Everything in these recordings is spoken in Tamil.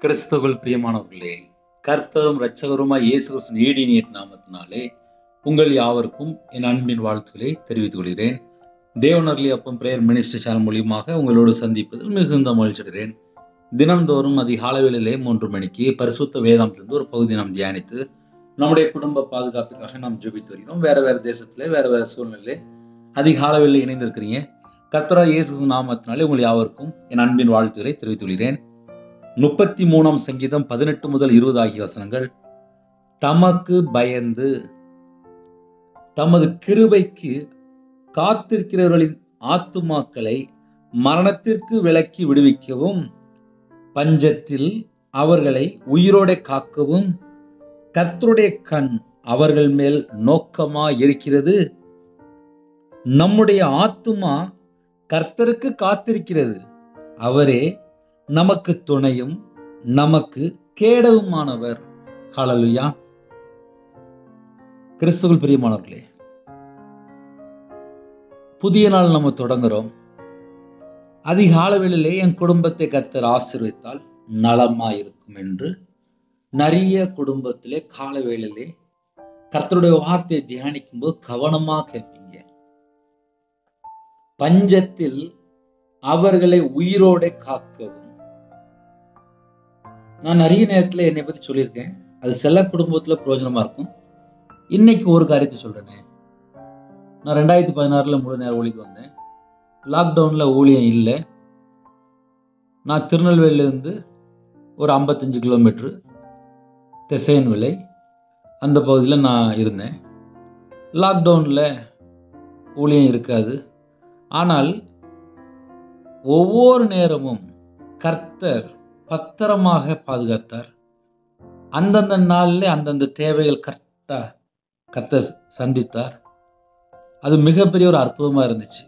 கிறிஸ்துவுக்குள் பிரியமானவர்களே, கர்த்தரும் இரட்சகருமாய் இயேசு கிறிஸ்துவின் ஈடினிய நாமத்தினாலே உங்கள் யாவருக்கும் என் அன்பின் வாழ்த்துக்களை தெரிவித்துக் கொள்கிறேன். தேவனர்லி அப்பம் பிரேயர் மினிஸ்ட்ரி சேனல் மூலியமாக உங்களோடு சந்திப்பதில் மிகுந்த மகிழ்ச்சி அடைகிறேன். தினம்தோறும் அதிகாலை வேளையிலே 3 மணிக்கு பரிசுத்த வேதாந்தத்திலிருந்து ஒரு பகுதி நாம் தியானித்து நம்முடைய குடும்ப பாதுகாப்புக்காக நாம் ஜெபித்து வருகிறோம். வேற தேசத்திலே வேற சூழ்நிலை அதிகாலை வேளையில் இணைந்திருக்கிறீங்க. கர்த்தராகிய இயேசு நாமத்தினாலே உங்கள் யாவருக்கும் என் அன்பின் வாழ்த்துக்களை தெரிவித்துக் கொள்கிறேன். 33ஆம் சங்கீதம் 18 முதல் 20 ஆகிய வசனங்கள். தமக்கு பயந்து தமது கிருபைக்கு காத்திருக்கிறவர்களின் ஆத்துமாக்களை மரணத்திற்கு விலக்கி விடுவிக்கவும், பஞ்சத்தில் அவர்களை உயிரோட காக்கவும் கர்த்தருடைய கண் அவர்கள் மேல் நோக்கமாய் இருக்கிறது. நம்முடைய ஆத்துமா கர்த்தருக்கு காத்திருக்கிறது. அவரே நமக்கு துணையும் நமக்கு கேடவுமானவர். ஹல்லேலூயா. கிறிஸ்துவுக்குள் பிரியமானவர்களே, புதிய நாள் நம்ம தொடங்குறோம். அதிகாலை வேளையிலே என் குடும்பத்தை கர்த்தர் ஆசீர்வதித்தால் நலமாயிருக்கும் என்று நிறைய குடும்பத்திலே காலை வேளையிலே கர்த்தருடைய வார்த்தையை தியானிக்கும் போது கவனமா கேட்பீங்க. பஞ்சத்தில் அவர்களை உயிரோட காக்கவும். நான் நிறைய நேரத்தில் என்னை பத்தி சொல்லியிருக்கேன். அது சில குடும்பத்துல பிரயோஜனமா இருக்கும். இன்னைக்கு ஒரு காரியத்தை சொல்றேனே. நான் 2016 முழு நேர ஊழியத்துக்கு வந்தேன். லாக்டவுன்ல ஊழியம் இல்லை. நான் திருநெல்வேலியிலிருந்து ஒரு 55 கிலோமீட்டர் திசையன் விலை அந்த பகுதியில் நான் இருந்தேன். லாக்டவுனில் ஊழியம் இருக்காது. ஆனால் ஒவ்வொரு நேரமும் கர்த்தர் பத்திரமாக பாதுகாத்தார். அந்தந்த நாளில் அந்தந்த தேவைகள் கரெக்டாக கர்த்தர் சந்தித்தார். அது மிகப்பெரிய ஒரு அற்புதமாக இருந்துச்சு.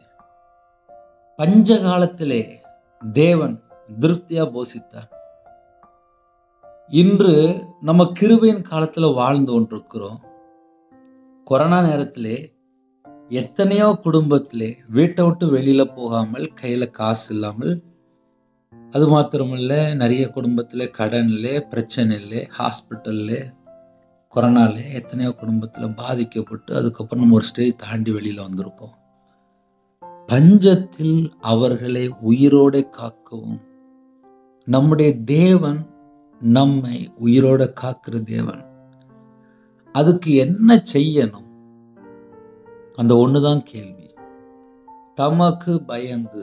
பஞ்ச காலத்திலே தேவன் திருப்தியாக போஷித்தார். இன்று நம்ம கிருபையின் காலத்தில் வாழ்ந்து கொண்டிருக்கிறோம். கொரோனா நேரத்திலே எத்தனையோ குடும்பத்திலே வீட்டை விட்டு வெளியில போகாமல், கையில காசு இல்லாமல், அது மாத்திரமல்ல நிறைய குடும்பத்தில் கடன்ல பிரச்சனையில, ஹாஸ்பிட்டல்ல, கொரோனால எத்தனையோ குடும்பத்தில் பாதிக்கப்பட்டு அதுக்கப்புறம் நம்ம ஒரு ஸ்டேஜ் தாண்டி வெளியில வந்திருக்கோம். பஞ்சத்தில் அவர்களை உயிரோட காக்கவும் நம்முடைய தேவன் நம்மை உயிரோட காக்கிற தேவன். அதுக்கு என்ன செய்யணும்? அந்த ஒண்ணுதான் கேள்வி. தமக்கு பயந்து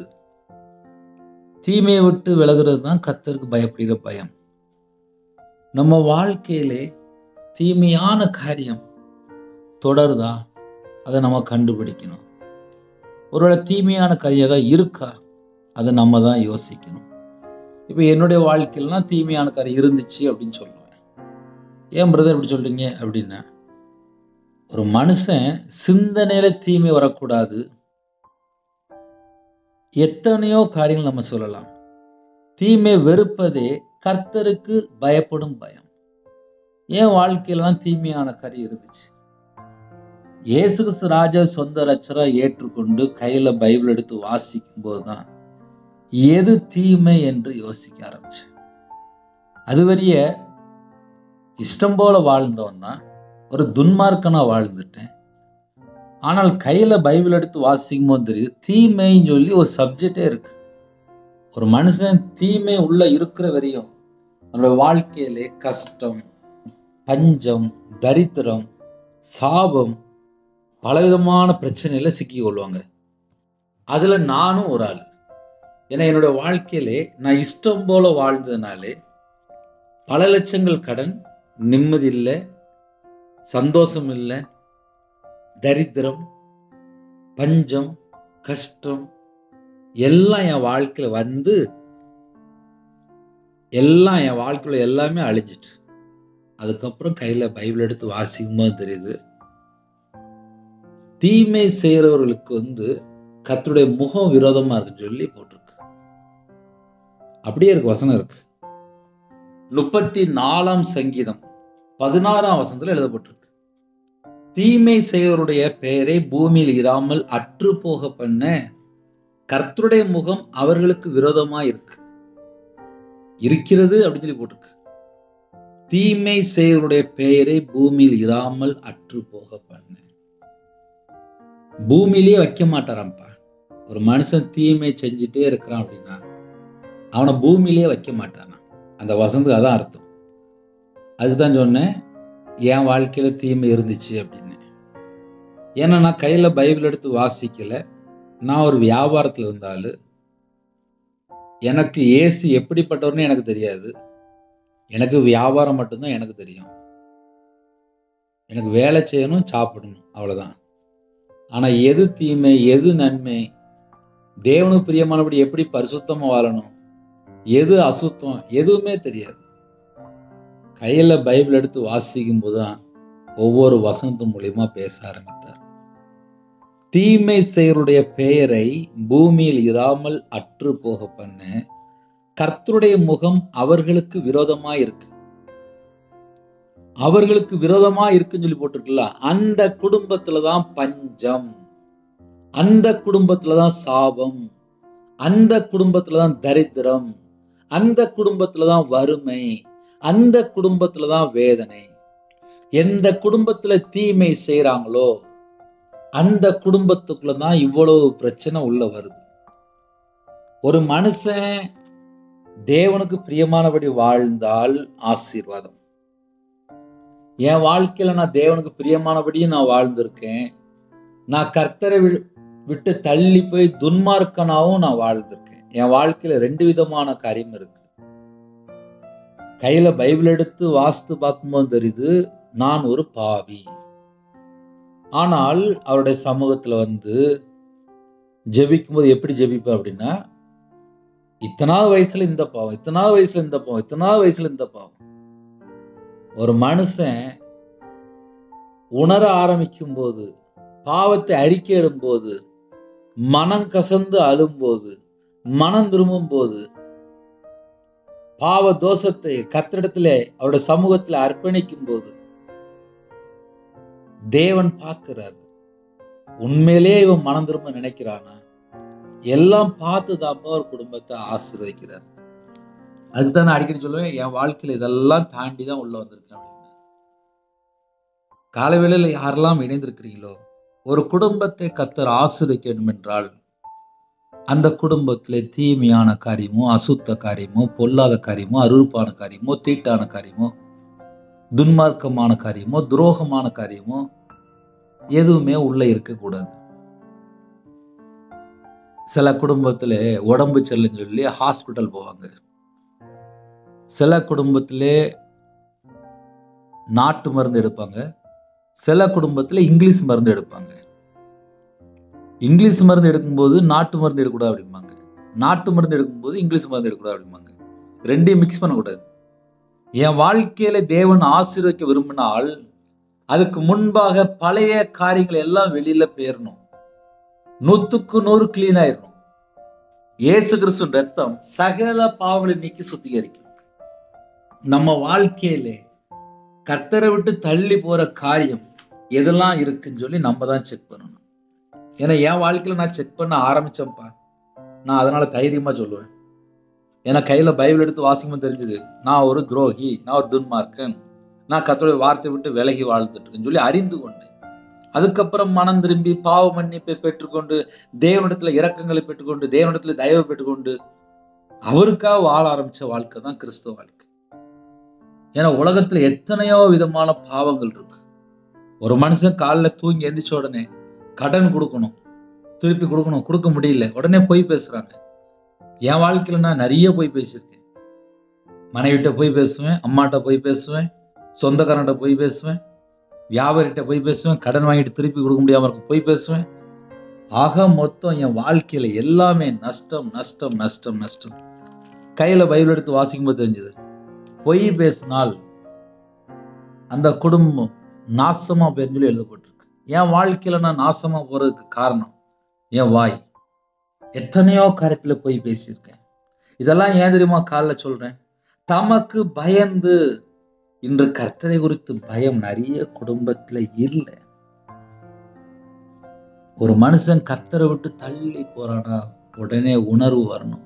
தீமையை விட்டு விலகிறது தான் கர்த்தருக்கு பயப்படுகிற பயம். நம்ம வாழ்க்கையிலே தீமையான காரியம் தொடருதா? அதை நம்ம கண்டுபிடிக்கணும். ஒருவேளை தீமையான காரியம் தான் இருக்கா? அதை நம்ம தான் யோசிக்கணும். இப்போ என்னுடைய வாழ்க்கையிலாம் தீமையான காரியம் இருந்துச்சு அப்படின்னு சொல்லுவேன். ஏன் பிரதர் இப்படி சொல்றீங்க அப்படின்னா, ஒரு மனுஷன் சிந்தனையில தீமை வரக்கூடாது. எத்தனையோ காரியங்கள் நம்ம சொல்லலாம். தீமை வெறுப்பதே கர்த்தருக்கு பயப்படும் பயம். என் வாழ்க்கையிலாம் தீமையான காரியம் இருந்துச்சு. இயேசு கிறிஸ்து ராஜா சொந்த ரட்சகரா ஏற்றுக்கொண்டு கையில பைபிள் எடுத்து வாசிக்கும் போதுதான் எது தீமை என்று யோசிக்க ஆரம்பிச்சேன். அதுவரைய இஷ்டம் போல வாழ்ந்தவன் தான், ஒரு துன்மார்க்கனா வாழ்ந்துட்டேன். ஆனால் கையில பைபிள் எடுத்து வாசிக்கும் போது தெரியுது தீமைன்னு சொல்லி ஒரு சப்ஜெக்டே இருக்கு. ஒரு மனுஷன் தீமை உள்ள இருக்கிற வரையும் அவனோட வாழ்க்கையிலே கஷ்டம், பஞ்சம், தரித்திரம், சாபம், பலவிதமான பிரச்சனையில சிக்கி கொள்வாங்க. அதுல நானும் ஒரு ஆள். ஏன்னா என்னோட வாழ்க்கையிலே நான் இஷ்டம் போல வாழ்ந்ததுனாலே பல லட்சங்கள் கடன், நிம்மதி இல்லை, சந்தோஷம் இல்லை, தரித்திரம், பஞ்சம், கஷ்டம் எல்லாம் என் வாழ்க்கையில வந்து என் வாழ்க்கையில எல்லாமே அழிஞ்சிட்டு. அதுக்கப்புறம் கையில பைபிள் எடுத்து வாசிக்கும் போது தெரியுது தீமை செய்யறவர்களுக்கு கர்த்தருடைய முகம் விரோதமா இருக்குன்னு சொல்லி போட்டிருக்கு. அப்படியே இருக்கு, வசனம் இருக்கு. 34ஆம் சங்கீதம் 16ஆம் வசனத்துல எழுதப்பட்டிருக்கு. தீமை செய்வருடைய பெயரை பூமியில் இராமல் அற்று போக பண்ண கர்த்தருடைய முகம் அவர்களுக்கு விரோதமா இருக்கு. இருக்கிறது அப்படின்னு சொல்லி போட்டிருக்கு. தீமை செய்வருடைய பெயரை பூமியில் இராமல் அற்று போக பண்ண. பூமியிலேயே வைக்க மாட்டாராம்ப்பா. ஒரு மனுஷன் தீமை செஞ்சுட்டே இருக்கிறான் அப்படின்னா அவனை பூமியிலேயே வைக்க மாட்டானா. அந்த வசனத்துக்கு அதான் அர்த்தம். அதுதான் சொன்னேன் என் வாழ்க்கையில தீமை இருந்துச்சு அப்படின்னு. ஏன்னா நான் கையில பைபிள் எடுத்து வாசிக்கல. நான் ஒரு வியாபாரத்தில் இருந்தாலும் எனக்கு இயேசு எப்படிப்பட்டவர்னு எனக்கு தெரியாது. எனக்கு வியாபாரம் மட்டும்தான் எனக்கு தெரியும். எனக்கு வேலை செய்யணும், சாப்பிடணும், அவ்வளவுதான். ஆனா எது தீமை, எது நன்மை, தேவனுக்கு பிரியமானபடி எப்படி பரிசுத்தமா வாழணும், எது அசுத்தம், எதுவுமே தெரியாது. கையில பைபிள் எடுத்து வாசிக்கும் போதுதான் ஒவ்வொரு வசனத்து மூலியமா பேச ஆரம்பித்தார். தீமை செய்வருடைய பெயரை பூமியில் இராமல் அற்று போக பண்ண கர்த்தருடைய முகம் அவர்களுக்கு விரோதமா இருக்கு. அவர்களுக்கு விரோதமா இருக்குன்னு சொல்லி போட்டிருக்குல்ல, அந்த குடும்பத்துலதான் பஞ்சம், அந்த குடும்பத்துலதான் சாபம், அந்த குடும்பத்துலதான் தரித்திரம், அந்த குடும்பத்துலதான் வறுமை, அந்த குடும்பத்துலதான் வேதனை. எந்த குடும்பத்துல தீமை செய்யறாங்களோ அந்த குடும்பத்துக்குள்ளதான் இவ்வளவு பிரச்சனை உள்ள வருது. ஒரு மனுஷன் தேவனுக்கு பிரியமானபடி வாழ்ந்தால் ஆசீர்வாதம். என் வாழ்க்கையில நான் தேவனுக்கு பிரியமானபடியும் நான் வாழ்ந்திருக்கேன். நான் கர்த்தரை விட்டு தள்ளி போய் துன்மார்க்கனாவும் நான் வாழ்ந்திருக்கேன். என் வாழ்க்கையில 2 விதமான காரியம் இருக்கு. கையில பைபிள் எடுத்து வாசித்து பார்க்கும்போது தெரியுது நான் ஒரு பாவி. ஆனால் அவருடைய சமூகத்துல ஜெபிக்கும் போது எப்படி ஜெபிப்பேன் அப்படின்னா, இத்தனாவது வயசுல இந்த பாவம், இத்தனாவது வயசுல இந்த பாவம், இத்தனாவது வயசுல இந்த பாவம். ஒரு மனுஷன் உணர ஆரம்பிக்கும் போது, பாவத்தை அறிக்கையிடும் போது, மனம் கசந்து அழும்போது, மனம் திரும்பும் போது, பாவ தோஷத்தை கர்த்தரிடத்திலே அவருடைய சமூகத்தில் அர்ப்பணிக்கும் போது தேவன் பார்க்கிறார். உண்மையிலே இவன் மனம் திரும்ப நினைக்கிறானா, எல்லாம் பார்த்துதான் ஒரு குடும்பத்தை ஆசீர்வதிக்கிறார். அதுதான் நான் அடிக்கடி சொல்லுவேன், என் வாழ்க்கையில இதெல்லாம் தாண்டி தான் உள்ள வந்திருக்கேன் அப்படின்னு. காலை வேளையில யாரெல்லாம் இணைந்திருக்கிறீங்களோ, ஒரு குடும்பத்தை கர்த்தர் ஆசீர்வதிக்க வேண்டும் என்றால் அந்த குடும்பத்திலே தீமையான காரியமோ, அசுத்த காரியமோ, பொல்லாத காரியமோ, அருவருப்பான காரியமோ, தீட்டான காரியமோ, துன்மார்க்கமான காரியமோ, துரோகமான காரியமோ எதுவுமே உள்ள இருக்கக்கூடாது. சில குடும்பத்திலே உடம்பு செல்லுன்னு சொல்லி ஹாஸ்பிட்டல் போவாங்க. சில குடும்பத்திலே நாட்டு மருந்து எடுப்பாங்க. சில குடும்பத்தில் இங்கிலீஷ் மருந்து எடுப்பாங்க. இங்கிலீஷ் மருந்து எடுக்கும்போது நாட்டு மருந்து எடுக்கக்கூடாது அப்படிம்பாங்க. நாட்டு மருந்து எடுக்கும்போது இங்கிலீஷ் மருந்து எடுக்கக்கூடாது அப்படிம்பாங்க. ரெண்டையும் மிக்ஸ் பண்ணக்கூடாது. என் வாழ்க்கையில தேவன் ஆசீர்வதிக்க விரும்பினால் அதுக்கு முன்பாக பழைய காரியங்கள் எல்லாம் வெளியில போயிடணும். 100க்கு 100 கிளீன் ஆயிடணும். இயேசு கிறிஸ்துவின் ரத்தம் சகல பாவங்களை நீக்கி சுத்திகரிக்கும். நம்ம வாழ்க்கையிலே கர்த்தரை விட்டு தள்ளி போற காரியம் எதெல்லாம் இருக்குன்னு சொல்லி நம்ம தான் செக் பண்ணணும். ஏன்னா என் வாழ்க்கையில நான் செக் பண்ண ஆரம்பிச்சேன்ப்பா. நான் அதனால தைரியமா சொல்லுவேன். ஏன்னா கையில பைபிள் எடுத்து வாசிக்கும்போது தெரிஞ்சது நான் ஒரு துரோகி, நான் ஒரு துன்மார்க்கன், நான் கர்த்தருடைய வார்த்தை விட்டு விலகி வாழ்ந்துட்டு இருக்கேன்னு சொல்லி அறிந்து கொண்டேன். அதுக்கப்புறம் மனம் திரும்பி பாவ மன்னிப்பை பெற்றுக்கொண்டு, தேவனிடத்துல இரக்கங்களை பெற்றுக்கொண்டு, தேவனிடத்துல தயவு பெற்றுக்கொண்டு அவருக்காக வாழ ஆரம்பிச்ச வாழ்க்கை தான் கிறிஸ்துவ வாழ்க்கை. ஏன்னா உலகத்துல எத்தனையோ விதமான பாவங்கள் இருக்கு. ஒரு மனுஷன் காலைல தூங்கி எந்திரிச்ச உடனே கடன் கொடுக்கணும், திருப்பி கொடுக்கணும், கொடுக்க முடியல, உடனே பொய் பேசுறாங்க. என் வாழ்க்கையில நான் நிறைய பொய் பேசியிருக்கேன். மனைவிட்ட பொய் பேசுவேன், அம்மாட்ட பொய் பேசுவேன், சொந்தக்காரன்ட்ட பொய் பேசுவேன், வியாபாரிகிட்ட பொய் பேசுவேன், கடன் வாங்கிட்டு திருப்பி கொடுக்க முடியாம இருக்கும் பொய் பேசுவேன். ஆக மொத்தம் என் வாழ்க்கையில எல்லாமே நஷ்டம் நஷ்டம் நஷ்டம் நஷ்டம். கையில பைபிள் எடுத்து வாசிக்கும் போது தெரிஞ்சது, பொய் பேசினால் அந்த குடும்பம் நாசமா போயிருந்து சொல்லி எழுதப்பட்டிருக்கு. என் வாழ்க்கையில நான் நாசமா போறதுக்கு காரணம் என் வாய். எத்தனையோ காரியத்துல பொய் பேசியிருக்கேன். இதெல்லாம் ஏன் தெரியுமா காலைல சொல்றேன்? தமக்கு பயந்து. இன்று கர்த்தரை குறித்து பயம் நிறைய குடும்பத்துல இல்லை. ஒரு மனுஷன் கர்த்தரை விட்டு தள்ளி போறானா உடனே உணர்வு வரணும்.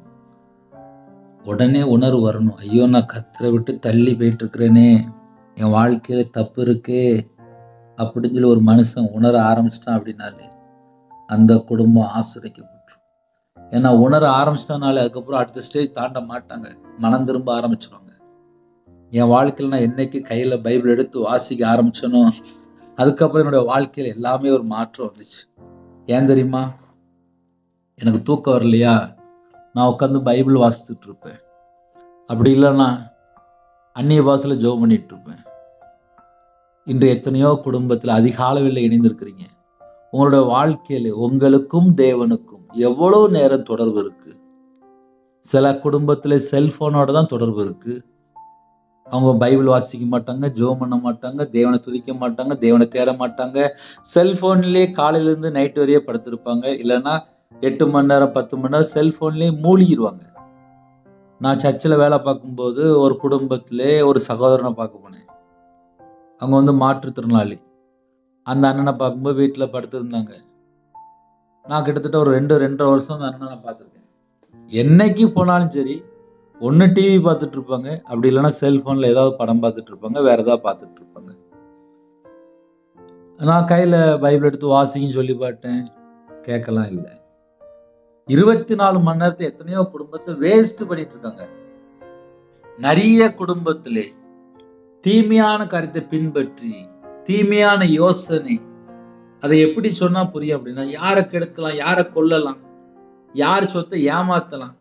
உடனே உணர்வு வரணும். ஐயோ, நான் கர்த்தரை விட்டு தள்ளி போயிட்டு இருக்கிறேனே, என் வாழ்க்கையில தப்பு இருக்கே அப்படின்னு சொல்லி ஒரு மனுஷன் உணர ஆரம்பிச்சிட்டான் அப்படின்னாலே அந்த குடும்பம் ஆசிரியக்கப்பட்டுரும். ஏன்னா உணர ஆரம்பிச்சிட்டனாலே அதுக்கப்புறம் அடுத்த ஸ்டேஜ் தாண்ட மாட்டாங்க, மனம் திரும்ப ஆரம்பிச்சிருவாங்க. என் வாழ்க்கையில் நான் என்னைக்கு கையில் பைபிள் எடுத்து வாசிக்க ஆரம்பிச்சேனோ அதுக்கப்புறம் என்னுடைய வாழ்க்கையில் எல்லாமே ஒரு மாற்றம் வந்துச்சு. ஏன் தெரியுமா? எனக்கு தூக்கம் வரலையா, நான் உட்காந்து பைபிள் வாசித்துட்டு இருப்பேன். அப்படி இல்லைன்னா அந்நிய பாஷையில் ஜெபம் பண்ணிட்டு இருப்பேன். இன்று எத்தனையோ குடும்பத்தில் அதிக அளவில் இணைந்திருக்கிறீங்க. உங்களுடைய வாழ்க்கையில் உங்களுக்கும் தேவனுக்கும் எவ்வளவு நேரம் தொடர்பு இருக்கு? சில குடும்பத்தில் செல்போனோட தான் தொடர்பு இருக்கு. அவங்க பைபிள் வாசிக்க மாட்டாங்க, ஜெபம் பண்ண மாட்டாங்க, தேவனை துதிக்க மாட்டாங்க, தேவனை தேட மாட்டாங்க. செல்போன்லேயே காலையிலேருந்து நைட் வரையே படுத்திருப்பாங்க. இல்லைன்னா 8 மணி நேரம் 10 மணி நேரம் செல்போன்லேயே மூழ்கிடுவாங்க. நான் சர்ச்சில் வேலை பார்க்கும்போது ஒரு குடும்பத்திலே ஒரு சகோதரனை பார்க்க போனேன். அவங்க மாற்றுத்திறனாளி. அந்த அண்ணனை பார்க்கும்போது வீட்டில் படுத்திருந்தாங்க. நான் கிட்டத்தட்ட ஒரு 2-2.5 வருஷம் அந்த அண்ணனை பார்த்துருக்கேன். என்னைக்கு போனாலும் சரி, ஒன்று டிவி பார்த்துட்டு இருப்பாங்க, அப்படி இல்லைன்னா செல்போனில் ஏதாவது படம் பார்த்துட்டு இருப்பாங்க, வேற ஏதாவது பார்த்துட்டு இருப்பாங்க. நான் கையில் பைபிள் எடுத்து வாசின்னு சொல்லி பார்த்தேன், கேட்கலாம் இல்லை. 24 மணி நேரத்தை எத்தனையோ குடும்பத்தை வேஸ்ட் பண்ணிட்டு இருக்காங்க. நிறைய குடும்பத்திலே தீமையான காரியத்தை பின்பற்றி, தீமையான யோசனை, அதை எப்படி சொன்னா புரியும் அப்படின்னா, யாரை கெடுக்கலாம், யாரை கொல்லலாம், யார் சொத்தை ஏமாத்தலாம்,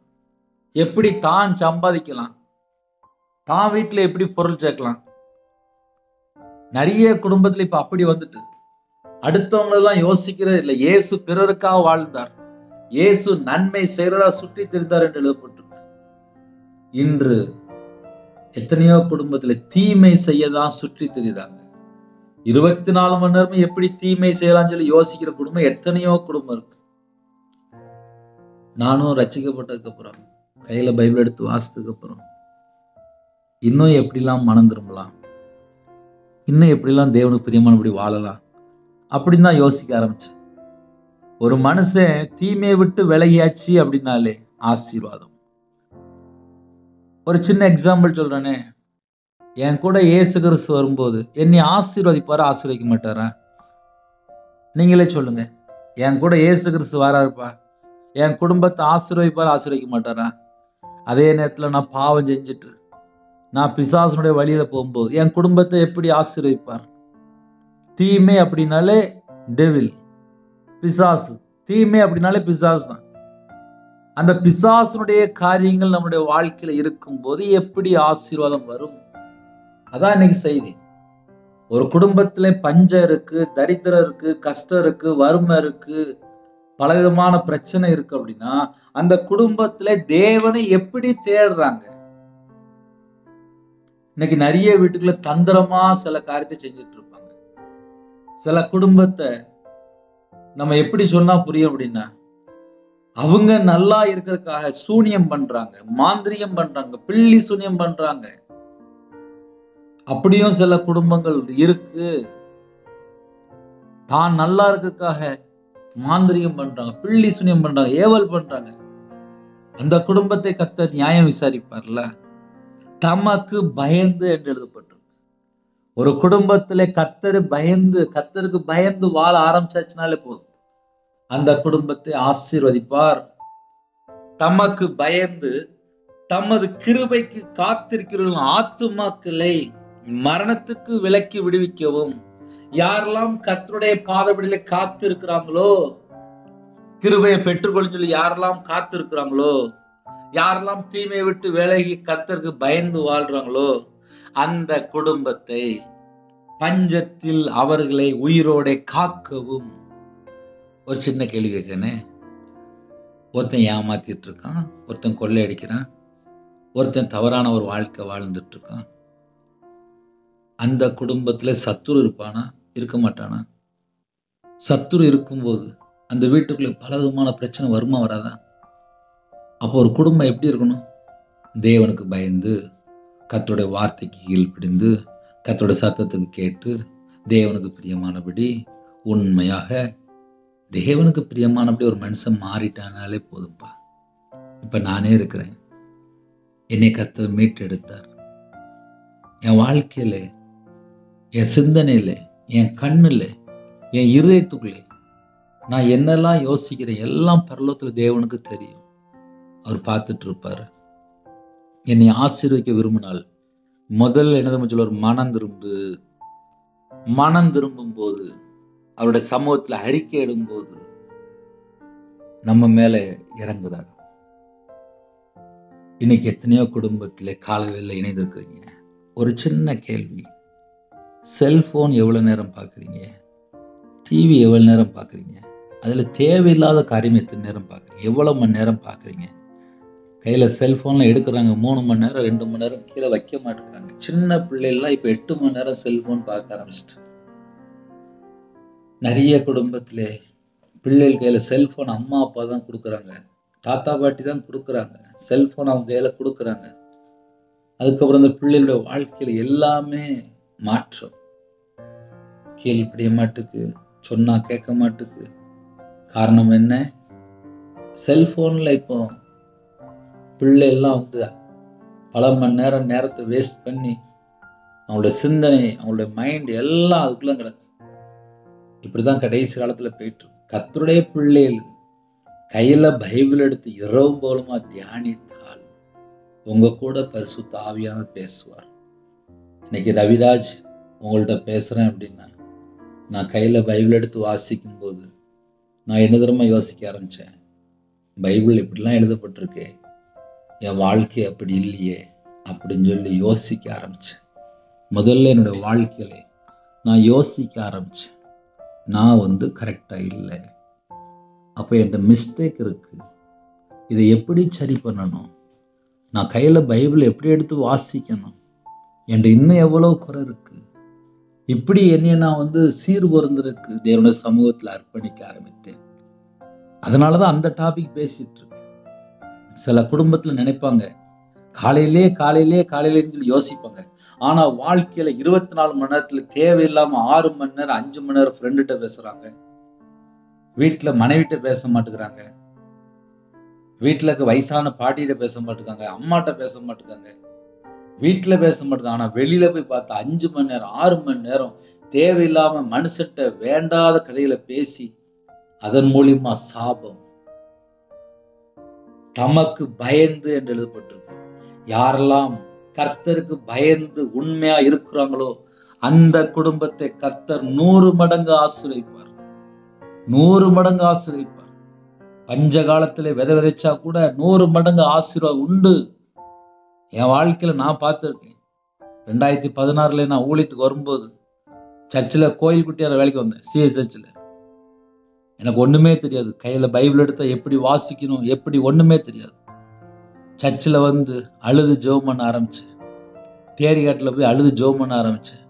எப்படி தான் சம்பாதிக்கலாம், தான் வீட்டில் எப்படி பொருள் சேர்க்கலாம். நிறைய குடும்பத்தில் இப்ப அப்படி வந்துட்டு அடுத்தவங்களெல்லாம் யோசிக்கிறது இல்லை. இயேசு பிறருக்காக வாழ்ந்தார், இயேசு நன்மை செய்யறதா சுற்றி திரிந்தார் என்று எழுதப்பட்டிருக்கு. இன்று எத்தனையோ குடும்பத்தில் தீமை செய்யதான் சுற்றி திரிதாங்க. 24 மணி நேரமும் எப்படி தீமை செய்யலாம் சொல்லி யோசிக்கிற குடும்பம் எத்தனையோ குடும்பம் இருக்கு. நானும் ரட்சிக்கப்பட்டதுக்கு அப்புறம் கையில பைபிள் எடுத்து வாசித்ததுக்கு அப்புறம் இன்னும் எப்படிலாம் மனம் திரும்பலாம், இன்னும் எப்படிலாம் தேவனுக்கு பிரியமானபடி வாழலாம் அப்படின்னு தான் யோசிக்க ஆரம்பிச்சேன். ஒரு மனுஷன் தீமையை விட்டு விலகியாச்சு அப்படின்னாலே ஆசீர்வாதம். ஒரு சின்ன எக்ஸாம்பிள் சொல்றேனே, என் கூட இயேசு கிறிஸ்து வரும்போது என்னை ஆசீர்வதிப்பாரா, ஆசீர்வதிக்க மாட்டாரா? நீங்களே சொல்லுங்க. என் கூட இயேசு கிறிஸ்து வராருப்பா, என் குடும்பத்தை ஆசீர்வதிப்பாரா, ஆசீர்வதிக்க மாட்டாரா? அதே நேரத்தில் நான் பாவம் செஞ்சுட்டு நான் பிசாசனுடைய வழியில போகும்போது என் குடும்பத்தை எப்படி ஆசீர்வதிப்பார்? தீமை அப்படின்னாலே டெவில், பிசாசு. தீமை அப்படின்னாலே பிசாசு தான். அந்த பிசாசனுடைய காரியங்கள் நம்முடைய வாழ்க்கையில இருக்கும்போது எப்படி ஆசீர்வாதம் வரும்? அதான் இன்னைக்கு செய்தி. ஒரு குடும்பத்துல பஞ்சம் இருக்கு, தரித்திரம் இருக்கு, கஷ்டம் இருக்கு, வறுமை இருக்கு, பலவிதமான பிரச்சனை இருக்கு அப்படின்னா அந்த குடும்பத்துல தேவனை எப்படி தேடுறாங்க? இன்னைக்கு நிறைய வீட்டுக்குள்ள தந்திரமா சில காரியத்தை செஞ்சுட்டு இருப்பாங்க. சில குடும்பத்தை நம்ம எப்படி சொன்னா புரியும் அப்படின்னா, அவங்க நல்லா இருக்கிறதுக்காக சூனியம் பண்றாங்க, மாந்திரிகம் பண்றாங்க, பில்லி சூனியம் பண்றாங்க. அப்படியும் சில குடும்பங்கள் இருக்கு. தான் நல்லா இருக்கிறதுக்காக மாந்திரிகம் பண்றாங்க, பில்லி சூனியம் பண்றாங்க, ஏவல் பண்றாங்க. அந்த குடும்பத்தை கர்த்தர் நியாயம் விசாரிப்பார்ல. தமக்கு பயந்து என்று எழுதப்பட்டிருக்கு. ஒரு குடும்பத்திலே கர்த்தருக்கு பயந்து வாழ ஆரம்பிச்சாச்சுனாலே போதும், அந்த குடும்பத்தை ஆசீர்வதிப்பார். தமக்கு பயந்து தமது கிருபைக்கு காத்திருக்கிற ஆத்துமாக்களை மரணத்துக்கு விலக்கி விடுவிக்கவும். யாரெல்லாம் கர்த்தருடைய பாதபடியில காத்து இருக்கிறாங்களோ, கிருபையை பெற்றுக்கொள்ள சொல்லி யாரெல்லாம் காத்து இருக்கிறாங்களோ, யாரெல்லாம் தீமையை விட்டு விலகி கர்த்தருக்கு பயந்து வாழ்றாங்களோ, அந்த குடும்பத்தை பஞ்சத்தில் அவர்களை உயிரோட காக்கவும். ஒரு சின்ன கேள்வி கேட்கிறேனே, ஒருத்தன் ஏமாத்திட்டு இருக்கான், ஒருத்தன் கொள்ளையடிக்கிறான், ஒருத்தன் தவறான ஒரு வாழ்க்கை வாழ்ந்துட்டு இருக்கான். அந்த குடும்பத்துல சத்துரு இருப்பானா, இருக்க மாட்டானா? சத்துரு இருக்கும்போது அந்த வீட்டுக்குள்ள பலவிதமான பிரச்சனை வருமா, வராதா? அப்போ ஒரு குடும்பம் எப்படி இருக்கணும்? தேவனுக்கு பயந்து, கர்த்தருடைய வார்த்தைக்கு கீழ்ப்படிந்து, கர்த்தருடைய சத்தத்துக்கு கேட்டு, தேவனுக்கு பிரியமானபடி உண்மையாக தேவனுக்கு பிரியமானபடி ஒரு மனுஷன் மாறிட்டானாலே போதும்பா. இப்ப நானே இருக்கிறேன். என்னை கர்த்தர் மீட்டெடுத்தார். என் வாழ்க்கையில, என் சிந்தனையில, என் கண்ணுல, என் இருதயத்துக்குள்ளே நான் என்னெல்லாம் யோசிக்கிறேன் எல்லாம் பரலோகத்துல தேவனுக்கு தெரியும். அவர் பார்த்துட்டு இருப்பாரு. என்னை ஆசீர்வதிக்க விரும்பினால் முதல்ல என்ன தெரியுமா சொல்லுவார்? மனம் திரும்பு. மனம் திரும்பும் போது, அவருடைய சமூகத்துல அறிக்கை இடும்போது நம்ம மேல இறங்குறார். இன்னைக்கு எத்தனையோ குடும்பத்திலே காலையில் இணைந்திருக்கிறீங்க. ஒரு சின்ன கேள்வி, செல்போன் எவ்வளவு நேரம் பார்க்குறீங்க? டிவி எவ்வளவு நேரம் பார்க்குறீங்க? அதில் தேவையில்லாத காரியம் எத்தனை நேரம் பார்க்குறீங்க? எவ்வளோ மணி நேரம் பார்க்குறீங்க? கையில் செல்ஃபோனில் எடுக்கிறாங்க, 3 மணி நேரம் 2 மணி நேரம் கீழே வைக்க மாட்டேங்கிறாங்க. சின்ன பிள்ளைகள்லாம் இப்போ 8 மணி நேரம் செல்ஃபோன் பார்க்க ஆரம்பிச்சிட்டு. நிறைய குடும்பத்திலே பிள்ளைகள் கையில் செல்ஃபோன் அம்மா அப்பா தான் கொடுக்குறாங்க, தாத்தா பாட்டி தான் கொடுக்குறாங்க, செல்ஃபோன் அவங்க கையில் கொடுக்குறாங்க. அதுக்கப்புறம் அந்த பிள்ளைகளுடைய வாழ்க்கையில் எல்லாமே மாற்றம். கீழ்ப்படிய மாட்டுக்கு, சொன்னா கேட்க மாட்டுக்கு. காரணம் என்ன? செல்போன்ல இப்போ பிள்ளை எல்லாம் பல மணி நேரத்தை வேஸ்ட் பண்ணி அவங்களுடைய சிந்தனை, அவங்களுடைய மைண்ட் எல்லாம் அதுக்குள்ள கிடக்கு. இப்படிதான் கடைசி காலத்துல போயிட்டு கர்த்தருடைய பிள்ளைகள் கையில பைபிள் எடுத்து இரவும் போலுமா தியானித்தால் உங்க கூட பரிசுத்த ஆவியானவர் பேசுவார். இன்னைக்கு ரவிராஜ் உங்கள்கிட்ட பேசுறேன் அப்படின்னா, நான் கையில பைபிள் எடுத்து வாசிக்கும் போது நான் என்ன தெரியுமா யோசிக்க ஆரம்பிச்சேன்? பைபிள் இப்படிலாம் எழுதப்பட்டிருக்கே, என் வாழ்க்கை அப்படி இல்லையே அப்படின்னு சொல்லி யோசிக்க ஆரம்பிச்சேன். முதல்ல என்னோட வாழ்க்கையில நான் யோசிக்க ஆரம்பிச்சேன், நான் கரெக்டா இல்லை, அப்போ என்கிட்ட மிஸ்டேக் இருக்கு, இதை எப்படி சரி பண்ணணும், நான் கையில பைபிள் எப்படி எடுத்து வாசிக்கணும், என்கிட்ட இன்னும் எவ்வளவு குறை இருக்கு, இப்படி என்னைய நான் சீர்பொருந்திருக்கு தேவனுடைய சமூகத்தில் அர்ப்பணிக்க ஆரம்பித்தேன். அதனாலதான் அந்த டாபிக் பேசிட்டு இருக்கேன். சில குடும்பத்துல நினைப்பாங்க காலையிலே சொல்லி யோசிப்பாங்க. ஆனா வாழ்க்கையில 24 மணி நேரத்துல தேவையில்லாம 6 மணி நேரம் 5 மணி நேரம் ஃப்ரெண்டுகிட்ட பேசுறாங்க, வீட்டுல மனைவிட்ட பேச மாட்டேங்கிறாங்க, வீட்டுல இருக்க வயசான பாட்டிகிட்ட பேச மாட்டேங்காங்க, அம்மாட்ட பேச மாட்டேங்காங்க, வீட்டுல பேச மாட்டேங்க. ஆனா வெளியில போய் பார்த்தா 5 மணி நேரம் 6 மணி நேரம் தேவையில்லாம மனுஷட்ட வேண்டாத கதைகளை பேசி அதன் மூலியமா சாபம். தமக்கு பயந்து என்று எழுதப்பட்டிருக்கு. யாரெல்லாம் கர்த்தருக்கு பயந்து உண்மையா இருக்கிறாங்களோ அந்த குடும்பத்தை கர்த்தர் 100 மடங்கு ஆசீர்வதிப்பார். 100 மடங்கு ஆசீர்வதிப்பார். பஞ்ச காலத்திலே விதைச்சா கூட 100 மடங்கு ஆசீர்வாதம் உண்டு. என் வாழ்க்கையில நான் பார்த்துருக்கேன். 2016 நான் ஊழியத்துக்கு வரும்போது சர்ச்சில் கோயில் குட்டியார வேலைக்கு வந்தேன். சிஎஸ் சர்ச்சில் எனக்கு ஒண்ணுமே தெரியாது. கையில பைபிள் எடுத்தா எப்படி வாசிக்கணும், எப்படி ஒண்ணுமே தெரியாது. சர்ச்சில் அழுது ஜெபம் பண்ண ஆரம்பிச்சேன். தேரிகாட்டில் போய் அழுது ஜெபம் பண்ண ஆரம்பிச்சேன்.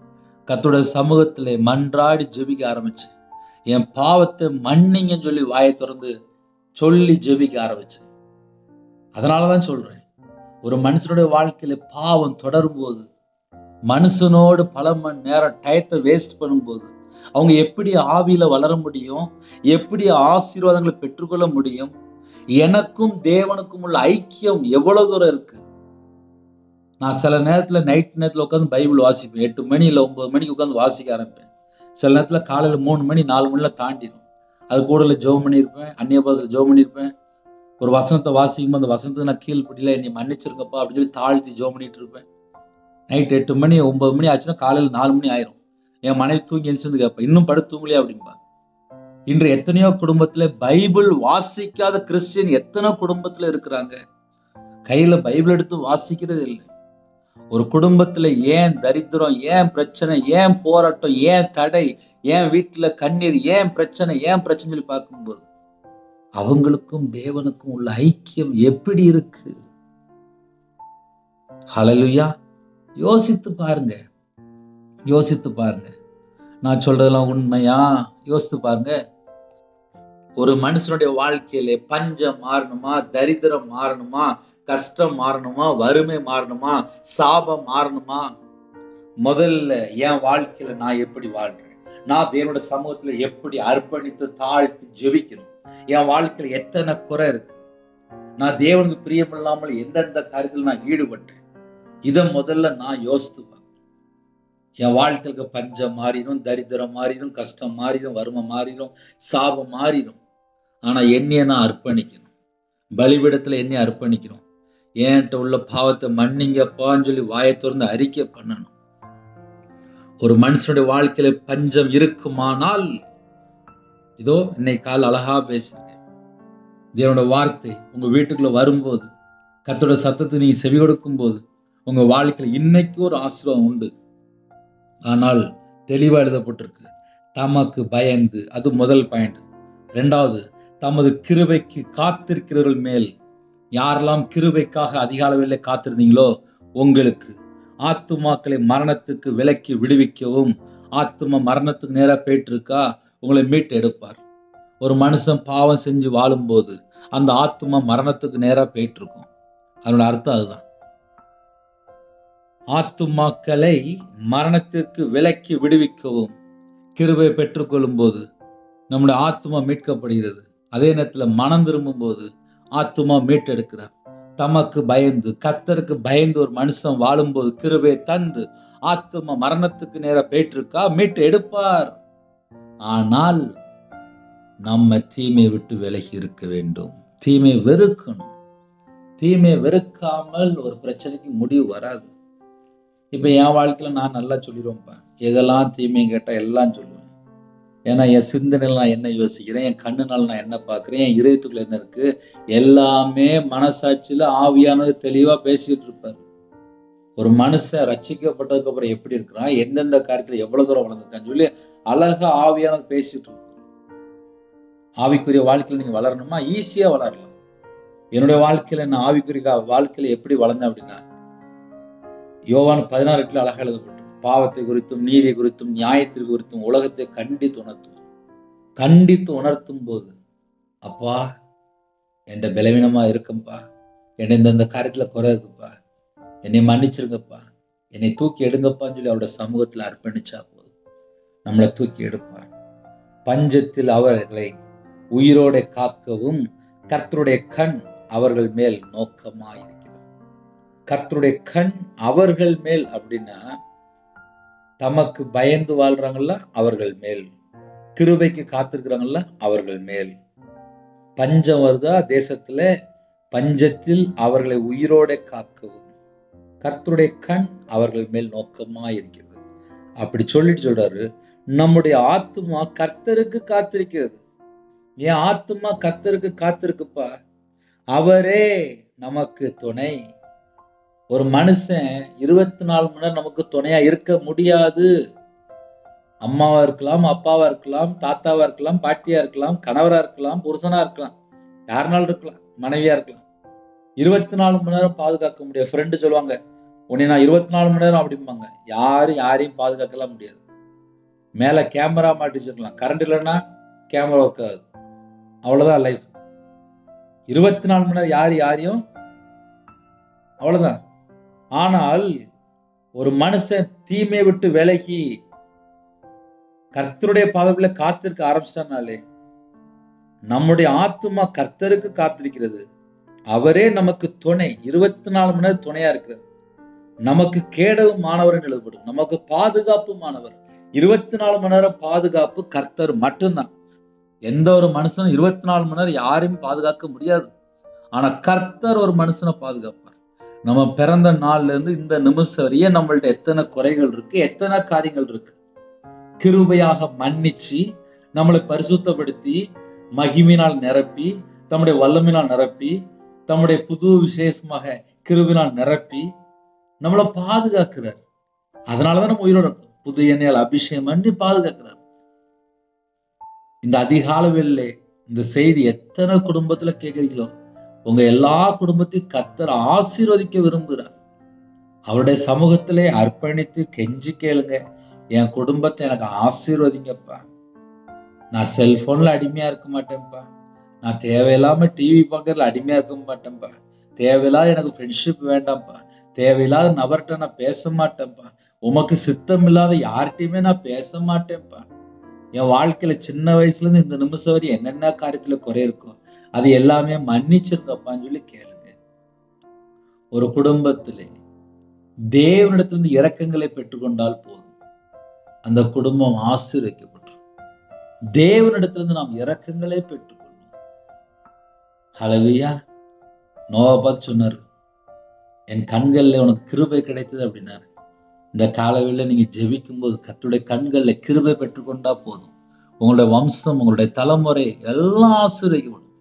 கர்த்தருடைய சமூகத்திலே மன்றாடி ஜெபிக்க ஆரம்பிச்சேன். என் பாவத்தை மன்னிங்கன்னு சொல்லி வாயை திறந்து சொல்லி ஜெபிக்க ஆரம்பிச்சேன். அதனாலதான் சொல்றேன், ஒரு மனுஷனுடைய வாழ்க்கையில பாவம் தொடரும் போது, மனுஷனோடு பல மணி நேரம் டயத்தை வேஸ்ட் பண்ணும்போது அவங்க எப்படி ஆவியில வளர முடியும், எப்படி ஆசீர்வாதங்களை பெற்றுக்கொள்ள முடியும்? எனக்கும் தேவனுக்கும் உள்ள ஐக்கியம் எவ்வளவு தூரம் இருக்கு. நான் சில நேரத்துல நைட் நேரத்துல உட்காந்து பைபிள் வாசிப்பேன். 8 மணி இல்ல 9 மணிக்கு உட்காந்து வாசிக்க ஆரம்பிப்பேன். சில நேரத்துல காலையில 3 மணி 4 மணில தாண்டிடும். அது கூட ஜெபம் பண்ணியிருப்பேன், அந்நிய பாஷையில ஜெபம் பண்ணியிருப்பேன். ஒரு வசனத்தை வாசிக்கும் அந்த வசனத்தை நான் கீழ்ப்படியில என்னை மன்னிச்சிருங்கப்பா அப்படின்னு சொல்லி தாழ்த்தி ஜெபம் பண்ணிட்டு இருப்பேன். நைட் 8 மணி 9 மணி ஆச்சுன்னா காலையில 4 மணி ஆயிரும். என் மனைவி தூங்கி எழுந்து கேட்பேன், இன்னும் படுத்து தூங்கலையா அப்படின்பா. இன்று எத்தனையோ குடும்பத்துல பைபிள் வாசிக்காத கிறிஸ்டியன் எத்தனை குடும்பத்துல இருக்கிறாங்க. கையில பைபிள் எடுத்து வாசிக்கிறது இல்லை. ஒரு குடும்பத்துல ஏன் தரித்திரம், ஏன் பிரச்சனை, ஏன் போராட்டம், ஏன் தடை, ஏன் வீட்டுல கண்ணீர், ஏன் பிரச்சனை சொல்லி பார்க்கும்போது அவங்களுக்கும் தேவனுக்கும் உள்ள ஐக்கியம் எப்படி இருக்கு? ஹல்லேலூயா. யோசித்து பாருங்க, யோசித்து பாருங்க. நான் சொல்றதெல்லாம் உண்மையா? யோசித்து பாருங்க. ஒரு மனுஷனுடைய வாழ்க்கையிலே பஞ்சம் மாறணுமா, தரித்திரம் மாறணுமா, கஷ்டம் மாறணுமா, வறுமை மாறணுமா, சாபம் மாறணுமா, முதல்ல என் வாழ்க்கையில நான் எப்படி வாழ்றேன், நான் தேவனுடைய சமூகத்துல எப்படி அர்ப்பணித்து தாழ்த்தி ஜெபிக்கணும், என் வாழ்க்கையில எத்தனை குறை இருக்கு, நான் தேவனுக்கு பிரியமில்லாமல் எந்தெந்த காரியத்தில் நான் ஈடுபட்டேன், இதை முதல்ல நான் யோசித்து என் வாழ்க்கைக்கு பஞ்சம் மாறிடும், தரித்திரம் மாறிடும், கஷ்டம் மாறிடும், வறுமை மாறிடும், சாபம் மாறிடும். ஆனா என்னைய நான் அர்ப்பணிக்கணும். பலிபீடத்துல என்னைய அர்ப்பணிக்கணும். என்கிட்ட உள்ள பாவத்தை மன்னிங்கப்பான்னு சொல்லி வாயை திறந்து அறிக்கை பண்ணணும். ஒரு மனுஷனுடைய வாழ்க்கையில பஞ்சம் இருக்குமானால், இதோ இன்னைக்கு கால அழகா பேசுறேன். தேவனுடைய வார்த்தை உங்க வீட்டுக்குள்ள வரும்போது, கர்த்தருடைய சத்தத்தை நீங்க செவி கொடுக்கும் போது, உங்க வாழ்க்கையில இன்னைக்கு ஒரு ஆசீர்வாதம் உண்டு. ஆனால் தெளிவா எழுதப்பட்டிருக்கு, தமக்கு பயந்து. அது முதல் பாயிண்ட். இரண்டாவது, தமது கிருபைக்கு காத்திருக்கிறவர்கள் மேல். யாரெல்லாம் கிருபைக்காக அதிக அளவில் காத்திருந்தீங்களோ, உங்களுக்கு ஆத்துமாக்களை மரணத்துக்கு விலக்கி விடுவிக்கவும். ஆத்துமா மரணத்துக்கு நேராக போயிட்டு இருக்கா, உங்களை மீட்டு எடுப்பார். ஒரு மனுஷன் பாவம் செஞ்சு வாழும்போது அந்த ஆத்துமா மரணத்துக்கு நேராக போயிட்டு இருக்கும். அதனோட அர்த்தம் அதுதான். ஆத்துமாக்களை மரணத்திற்கு விலக்கி விடுவிக்கவும். கிருபை பெற்றுக்கொள்ளும் போது நம்முடைய ஆத்துமா மீட்கப்படுகிறது. அதே நேரத்தில் மனம் திரும்பும் போது ஆத்துமா மீட்டெடுக்கிறார். தமக்கு பயந்து, கர்த்தருக்கு பயந்து ஒரு மனுஷன் வாழும்போது கிருபை தந்து ஆத்துமா மரணத்துக்கு நேராக போயிட்டு இருக்கா, மீட்டு எடுப்பார். ஆனால் நம்ம தீமையை விட்டு விலகி இருக்க வேண்டும். தீமை வெறுக்கணும். தீமை வெறுக்காமல் ஒரு பிரச்சனைக்கு முடிவு வராது. இப்ப என் வாழ்க்கையில நான் நல்லா சொல்லிடுவேன்ப்பா, எதெல்லாம் தீமையும் கேட்டா எல்லாம் சொல்லுவேன். ஏன்னா என் சிந்தனையில் நான் என்ன யோசிக்கிறேன், என் கண்ணுனால நான் என்ன பார்க்குறேன், என் இதயத்துக்குள்ள என்ன இருக்கு, எல்லாமே மனசாட்சியில ஆவியானது தெளிவா பேசிட்டு இருப்பார். ஒரு மனுஷன் ரட்சிக்கப்பட்டதுக்கு அப்புறம் எப்படி இருக்கிறான், எந்தெந்த காரியத்துல எவ்வளவு தூரம் வளர்ந்துருக்கான்னு சொல்லி அழகா ஆவியானது பேசிட்டு இருப்பார். ஆவிக்குரிய வாழ்க்கையில நீங்க வளரணுமா, ஈஸியா வளரலாம். என்னுடைய வாழ்க்கையில நான் ஆவிக்குரிய வாழ்க்கையில எப்படி வளர்ந்தேன் அப்படின்னா, யோவான் 16:8 அழகா எழுதப்பட்டு, பாவத்தை குறித்தும் நீதியை குறித்தும் நியாயத்திற்கு குறித்தும் உலகத்தை கண்டித்து உணர்த்தும் போது, அப்பா என் பலவீனமா இருக்கும்பா, என்னை இந்த காரியத்துல குறை இருக்குப்பா, என்னை மன்னிச்சிருங்கப்பா, என்னை தூக்கி எடுங்கப்பான்னு சொல்லி அவருடைய சமூகத்துல அர்ப்பணிச்சா போதும், நம்மளை தூக்கி எடுப்பார். பஞ்சத்தில் அவர்களை உயிரோட காக்கவும் கர்த்தருடைய கண் அவர்கள் மேல் நோக்கமாயிருக்கிறது. கர்த்தருடைய கண் அவர்கள் மேல் அப்படின்னா, தமக்கு பயந்து வாழ்றாங்கல்ல அவர்கள் மேல், கிருபைக்கு காத்திருக்கிறாங்கல்ல அவர்கள் மேல். பஞ்சம் வருதா தேசத்துல, பஞ்சத்தில் அவர்களை உயிரோட காக்கவும் கர்த்தருடைய கண் அவர்கள் மேல் நோக்கமா இருக்கிறது. அப்படி சொல்லிட்டு சொல்றாரு, நம்முடைய ஆத்துமா கர்த்தருக்கு காத்திருக்கிறது. என் ஆத்துமா கர்த்தருக்கு காத்திருக்குப்பா, அவரே நமக்கு துணை. ஒரு மனுஷன் 24 மணி நேரம் நமக்கு துணையா இருக்க முடியாது. அம்மாவா இருக்கலாம், அப்பாவா இருக்கலாம், தாத்தாவா இருக்கலாம், பாட்டியா இருக்கலாம், கணவரா இருக்கலாம், புருஷனா இருக்கலாம், யாருனாலும் இருக்கலாம், மனைவியா இருக்கலாம். 24 மணி நேரம் பாதுகாக்க முடியாது. ஃப்ரெண்டு சொல்லுவாங்க, உன்னை நான் 24 மணி நேரம் அப்படிம்பாங்க. யாரையும் பாதுகாக்கலாம் முடியாது. மேல கேமரா மாட்டி வச்சிருக்கலாம், கரண்ட் இல்லைன்னா கேமரா ஒர்க் ஆகுது, அவ்வளவுதான் லைஃப். 24 மணி நேரம் யாரையும் அவ்வளவுதான். ஆனால் ஒரு மனுஷன் தீமையை விட்டு விலகி கர்த்தருடைய பாதத்துல காத்திருக்க ஆரம்பிச்சிட்டானாலே, நம்முடைய ஆத்துமா கர்த்தருக்கு காத்திருக்கிறது. அவரே நமக்கு துணை, 24 மணி நேரம் துணையா இருக்கிறது. நமக்கு கேடவும் மாணவர் எழுதப்படும், நமக்கு பாதுகாப்பு மாணவர். 24 மணி நேரம் பாதுகாப்பு கர்த்தர் மட்டும்தான். எந்த ஒரு மனுஷனும் 24 மணி நேரம் யாரையும் பாதுகாக்க முடியாது. ஆனா கர்த்தர் ஒரு மனுஷனை பாதுகாப்பார். நம்ம பிறந்த நாள்ல இருந்து இந்த நிமிஷம் வரையே நம்மள்ட்ட எத்தனை குறைகள் இருக்கு, எத்தனை காரியங்கள் இருக்கு. கிருபையாக மன்னிச்சு நம்மளை பரிசுத்தப்படுத்தி மகிமையினால் நிரப்பி, தம்முடைய வல்லமையினால் நிரப்பி, தம்முடைய புது விசேஷமாக கிருபையினால் நிரப்பி நம்மளை பாதுகாக்கிறார். அதனாலதான் நம்ம உயிரோட இருக்கோம். புது எண்ணெயால் அபிஷேகம் பண்ணி பாதுகாக்கிறார். இந்த அதிகாலை வேளையிலே இந்த செய்தி எத்தனை குடும்பத்துல கேட்கிறீங்களோ, உங்க எல்லா குடும்பத்தையும் கர்த்தர் ஆசீர்வதிக்க விரும்புகிறார். அவருடைய சமூகத்திலே அர்ப்பணித்து கெஞ்சி கேளுங்க, என் குடும்பத்தை எனக்கு ஆசீர்வதிங்கப்பா. நான் செல்போன்ல அடிமையா இருக்க மாட்டேன்ப்பா. நான் தேவையில்லாம டிவி பார்க்கறதுல அடிமையா இருக்க மாட்டேன்ப்பா. தேவையில்லாத எனக்கு ஃப்ரெண்ட்ஷிப் வேண்டாம்ப்பா. தேவையில்லாத நபர்கிட்ட நான் பேச மாட்டேன்ப்பா. உமக்கு சித்தம் இல்லாத யார்கிட்டயுமே நான் பேச மாட்டேன்ப்பா. என் வாழ்க்கையில சின்ன வயசுல இருந்து இந்த நிமிஷம் வரை என்னென்ன காரியத்துல குறை இருக்கோ அது எல்லாமே மன்னிச்சிருங்கப்பான்னு சொல்லி கேளுங்க. ஒரு குடும்பத்திலே தேவனிடத்திலிருந்து இரக்கங்களை பெற்றுக்கொண்டால் போதும், அந்த குடும்பம் ஆசீர்வதிக்கப்பட்டிருக்கும். தேவனிடத்திலிருந்து நாம் இரக்கங்களை பெற்றுக்கொள்ளணும். ஹல்லேலூயா. நோவா பார்த்து சொன்னாரு, என் கண்கள்ல உனக்கு கிருபை கிடைத்தது அப்படின்னாரு. இந்த காலவெளியில நீங்க ஜெபிக்கும் போது கர்த்தருடைய கண்கள்ல கிருபை பெற்றுக்கொண்டா போதும், உங்களுடைய வம்சம், உங்களுடைய தலைமுறை எல்லாம் ஆசீர்வதிக்கப்படும்.